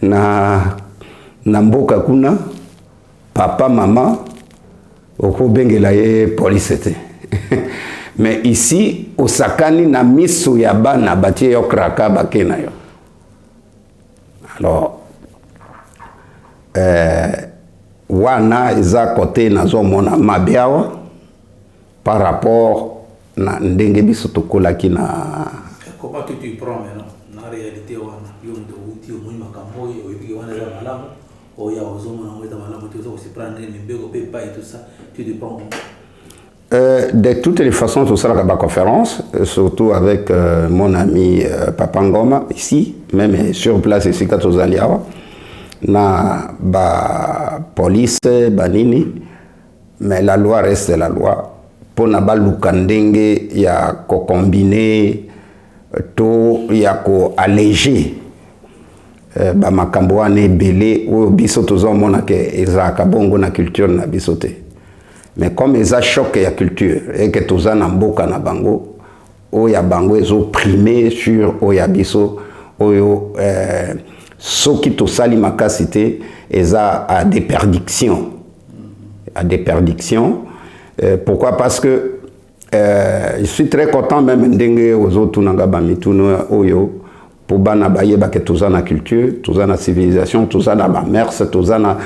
na mboka kuna papa mama okobengela ye police te mais ici osakani na miso ya bana batie yo kraka bakena yo. Alors wana eza côté nazo mona mabiawa par rapport na ndenge biso tokolaki na. Comment tu prends maintenant la réalité wana yo ndo uti o moni makambo yo ebi wana za malamu oh il y a aux hommes on va la moto aussi prendre les bégo pas et tout ça tu dépends. De toutes les façons, tout ça, la conférence, surtout avec mon ami Papa Ngoma, ici, même sur place, ici, quand on allait na ba police, banini, mais la loi reste la loi. Pour na ba lukandenge, il y a ko combiner, tout, il y a ko alléger. Ba makambo ane belé, ou biso tozo mona ke ezaka bongo na culture na bisote. Mais comme ils ont choqué la culture et que tous en amboka na bango, oya bango ils ont primé sur oya biso, oyo ceux qui tout sali makasité, ils ont à des perdictions, pourquoi? Parce que je suis très content même d'engue aux autres nanga bamituno oyo. Pour bana baye ba que tous en culture, tous en civilisation, tous en mers, tous en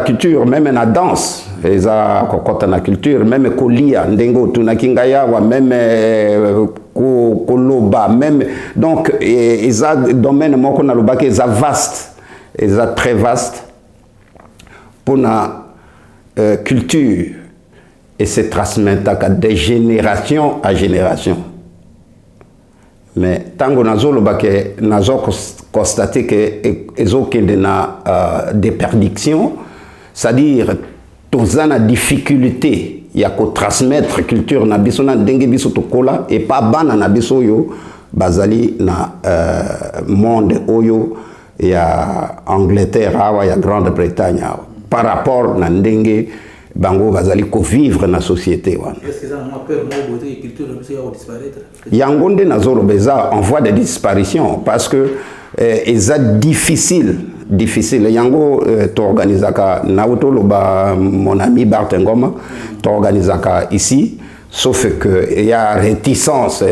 culture, même en danse, ils a kokota na culture, même kolia, ndengo tuna kingaya wa même koloba, même donc ils a domaine moko na loba que ça vaste, ils a très vaste pour na culture et se transmettre de génération à génération. Mais tant que nous avons constaté qu'ils ont des perdictions, c'est-à-dire qu'ils ont des difficultés, il y a qu'à transmettre la culture na biso na dengue biso tokola et pas bana na biso yo bazali na monde oyo il y a Angleterre il y a Grande-Bretagne par rapport na dengue bango bazali ko vivre na société wana. Est-ce que ça m'a peur moi de culture de va disparaître? Yangonde na zolo beza en voie de disparition parce que c'est difficile yango to organisaka na utoloba mon ami Bartengoma to organisaka ici sauf que il y a réticence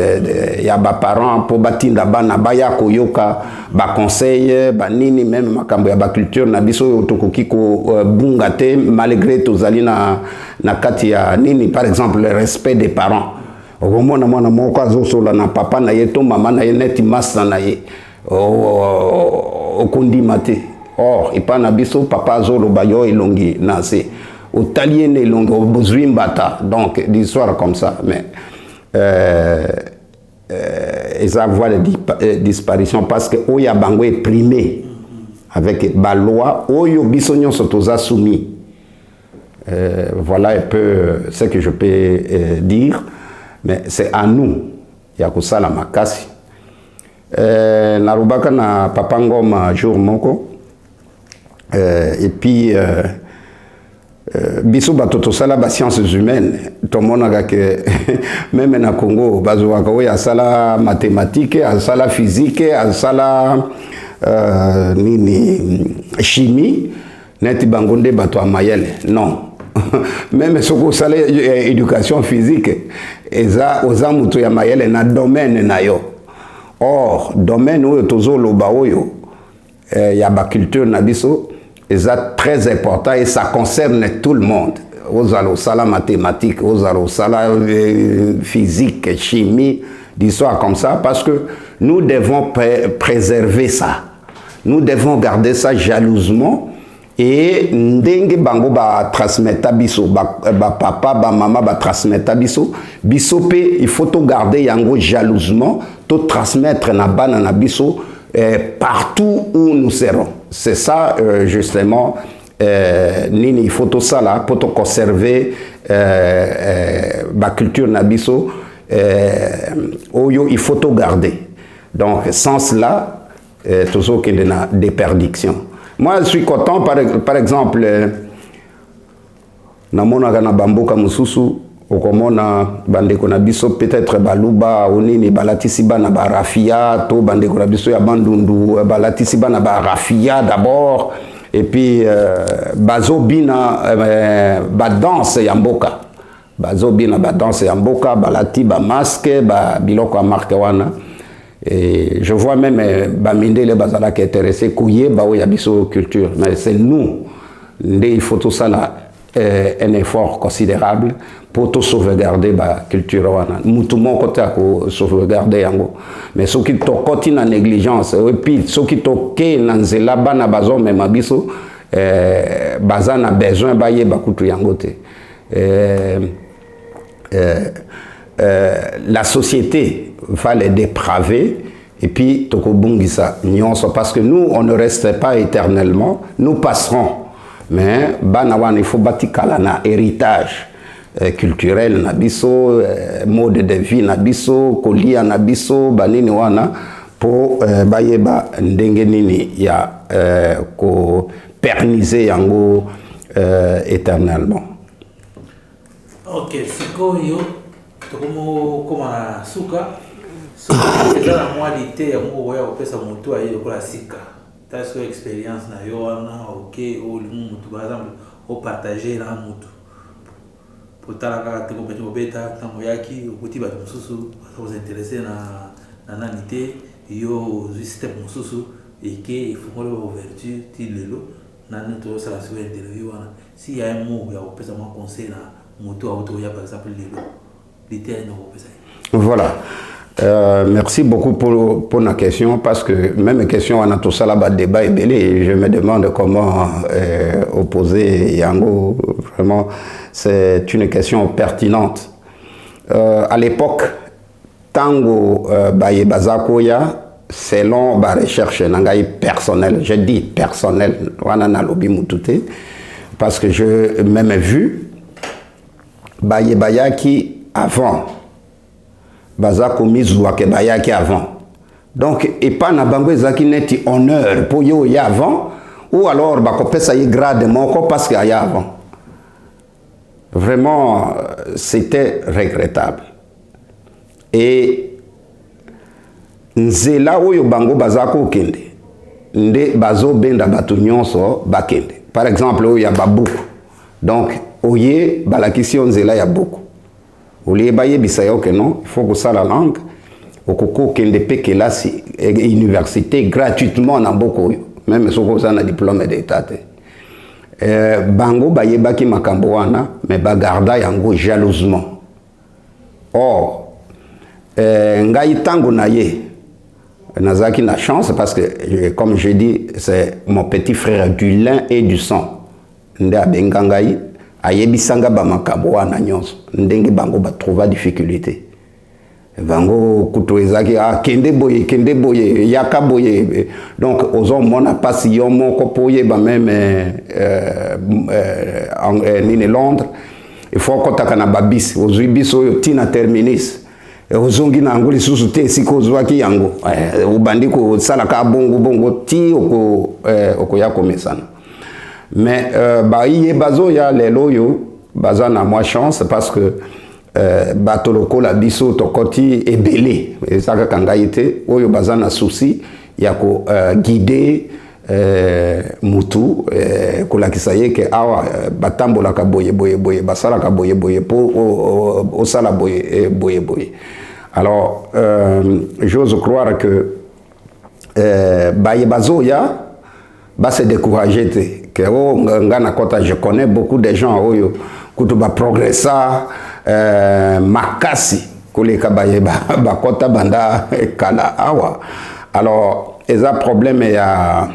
il y a ba parents pour batinda bana baya koyoka ba conseil ba nini même makambo ya ba culture na biso tokoki ko bungate malgré tozali na kati ya nini par exemple le respect des parents omona mwana moko azosola na papa na ye to mama na ye neti masa na ye okundi mate or ipa na biso papa azoloba yo elongi na se otalienne elongi obozwi mbata donc l'histoire comme ça mais ils ont voie de disparition parce que oya bango est primé avec la loi oyo biso nyonso toza soumis. Voilà un peu ce que je peux dire. Mais c'est à nous, il y a que ça la makasi. Narubaka na Papa Ngoma jour moko. Et puis, biso batoto sala ba sciences humaines. Tout le monde a que même na Congo, bazouaka oya sala mathématiques, a sala physique, a sala nini chimie. Neti bangonde bato amayele. Non. Même ce que ça l'éducation physique eza muto ya mayele na domaine na yo or domaine oyo tozolo ba oyo ya ba culture na biso eza très important et ça concerne tout le monde aux sala mathématiques aux sala physique chimie d'histoire comme ça parce que nous devons préserver ça, nous devons garder ça jalousement. Et ndenge bango ba transmettre biso ba papa ba maman ba transmettre biso pe il faut tout garder yango jalousement tout transmettre na bana na biso partout où nous serons. C'est ça justement nini il faut tout ça là pour tout conserver ba culture na biso oyo il faut tout garder. Donc sans cela toujours qu'il y a des perdictions. Moi, je suis content, par exemple, na mona na bamboka mususu, okomona bandeko na biso peut-être baluba onini balatisi bana ba rafia to bandeko na biso ya bandundu balatisi bana ba rafia d'abord et puis bazobina ba danse ya mboka bazobina ba danse ya mboka balati ba masque ba biloko ya marque wana. Et je vois même Bamindele Bazala qui est intéressé, Kouye, Bao Yabiso culture. Mais c'est nous, il faut tout ça là, un effort considérable pour tout sauvegarder la culture wana. Mutu moko ta ko sauvegarder yango. Mais ceux qui tokoti na négligence et puis ceux qui toke na nzela bana bazo mema biso baza na besoin ba yeba kutu yango te. La société va les dépraver et puis tokobungisa nyonso parce que nous on ne reste pas éternellement, nous passerons. Mais banawan il faut bâtir kalana héritage culturel na biso, mode de vie na biso, kolia na biso, banini wana pour bayeba ndenge nini ya ko perniser yango éternellement. Ok, siko yo tokomo koma suka c'est la moalité ya mo ya opesa mutu ayo ko la sika. Ta so expérience na yo wana ok o mutu par exemple au partager na mutu. Potala kaka teko beto beta tango yaki okuti ba mususu vous intéresser na nanité yo système mususu et que il faut le ouverture ti lelo na nto ça la sur interview wana si y a un mot ya opesa mo conseil na mutu auto ya par exemple lelo l'été no opesa. Voilà. Merci beaucoup pour la question parce que même question on a tout ça là-bas débat est belé. Je me demande comment opposer Yango. Vraiment, c'est une question pertinente. À l'époque, tango baye bazakoya selon ba recherche nangai personnel. Je dis personnel. Wana na lobi mutute parce que je même vu baye bayaki avant. Bazako mizwa ke bayaki avant. Donc et pas na bango ezaki neti honneur pour yo ya avant ou alors bako pesa yi grade moko parce que ya avant. Vraiment c'était regrettable. Et nzela oyo bango bazako kende nde bazo benda batu nyonso bakende. Par exemple oyo ya babuku. Donc oye balakisi nzela ya buku. Au lieu de que non, il faut que ça la langue, au coco kende peke la université gratuitement dans beaucoup, même si on a un diplôme d'état. Bango baye baki makambo wana, mais bagarda yango jalousement. Or, ngai tango na ye, nazaki na chance parce que, comme je dis, c'est mon petit frère du lin et du sang. Nde abengangai. Ayebisanga ba makambo wana nyonso ndenge bango ba trouva difficulté bango kuto ezaki kende boye yaka boye donc ozo mona pasi yo moko poye ba même nini Londres il faut kotaka na babisi ozwi biso yo tina terminis ozongi na ngoli susu te siko zwaki yango ubandi ko sala ka bongo ti oko ya komesana. Mais baye bazo ya lelo yo baza na moi chance parce que batoloko la biso tokoti ebele ezaka kangaite oyo baza na souci ya ko guider mutu ko la kisaye ke awa batambola ka boye basala ka boye po o sala boye. Alors j'ose croire que baye bazo ya ba se décourager que ngana kota je connais beaucoup de gens oyo kutuba progressa makasi koleka baye ba kota banda kala awa. Alors eza problème ya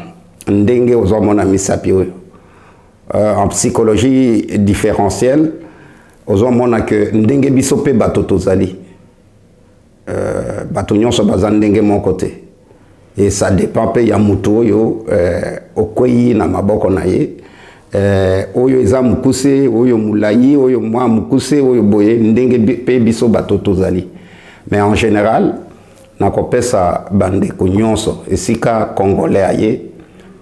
ndenge ozomona misapi oyo en psychologie différentielle ozomona que ndenge biso pe bato tozali bato nyonso baza ndenge mon côté. Et ça dépend pe ya mutu oyo okoyi na maboko na ye oyo eza mukuse oyo mulayi oyo mwa mukuse oyo boye ndenge pe biso bato tozali. Mais en général nakopesa bandeko nyonso esika congolais aye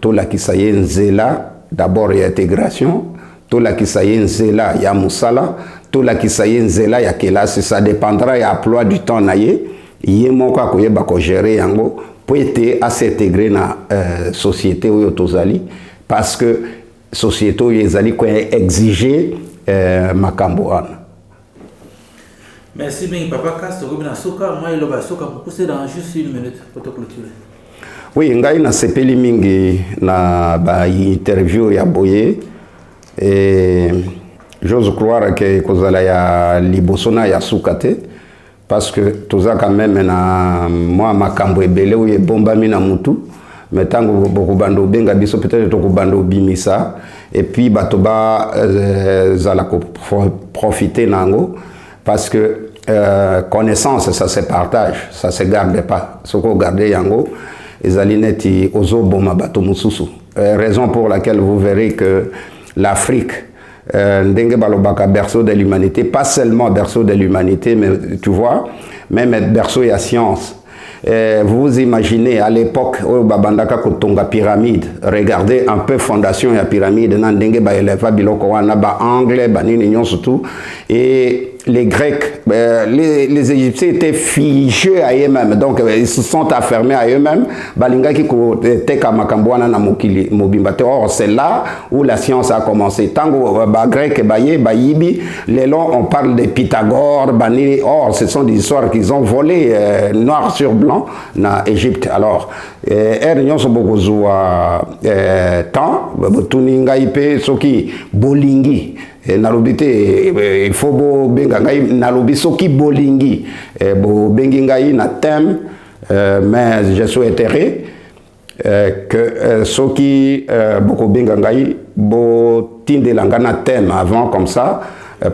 tolakisa ye nzela d'abord ya intégration tolakisa ye nzela ya musala tolakisa ye nzela ya kelasi. Ça dépendra ya emploi du temps na ye moko akoyeba ko gérer yango pour être à s'intégrer dans la société où tozali parce que société où ezali ko exiger makambo wana. Merci bien papa Castro Robina Soka moi le ba soka pour pousser dans juste une minute pour te clôturer. Oui, ngai na sepeli mingi na ba interview ya boye et j'ose croire que kozala ya libosona ya sukate parce que toza quand même na moi makambo ebele ou ebombami na mutu mais tango bokubanda benga biso peut-être tokubanda bimisa et puis batoba zala ko profiter nango parce que connaissance ça se partage, ça se garde pas. Ce qu'on garde yango ezali neti ozo boma bato mususu. Raison pour laquelle vous verrez que l'Afrique ndenge balobaka berceau de l'humanité, pas seulement berceau de l'humanité, mais tu vois, même berceau et à science. Vous imaginez à l'époque où babandaka kotonga pyramide, regardez un peu fondation ya pyramide na ndenge ba eleva biloko wana ba anglais ba nini nyonso tout et les Grecs, les Égyptiens étaient figés à eux-mêmes, donc ils se sont affermés à eux-mêmes. Or, c'est là où la science a commencé. Tango Grec et les longs, on parle de Pythagore, or ce sont des histoires qu'ils ont volées noir sur blanc dans l'Égypte. Alors, Ernyon Sobogozo temps, Tuningaïpe, Soki, Bolingi. Nalobité il faut benga ngai nalobi soki bolingi bo bengi ngai na thème mais je souhaiterais que soki boko benga ngai bo tindelanga na thème avant comme ça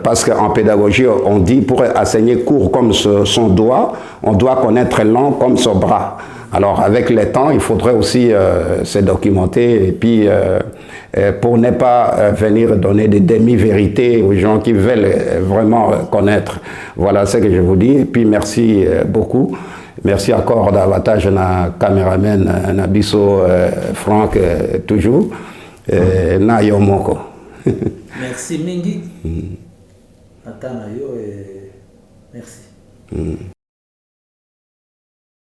parce qu'en pédagogie on dit pour enseigner court comme son doigt on doit connaître long comme son bras. Alors avec le temps il faudrait aussi se documenter et puis pour ne pas venir donner des demi-vérités aux gens qui veulent vraiment connaître. Voilà ce que je vous dis. Et puis merci beaucoup. Merci encore davantage à caméraman Nabiso Franck toujours. Na Yomoko. Merci Mingi. Attends, merci.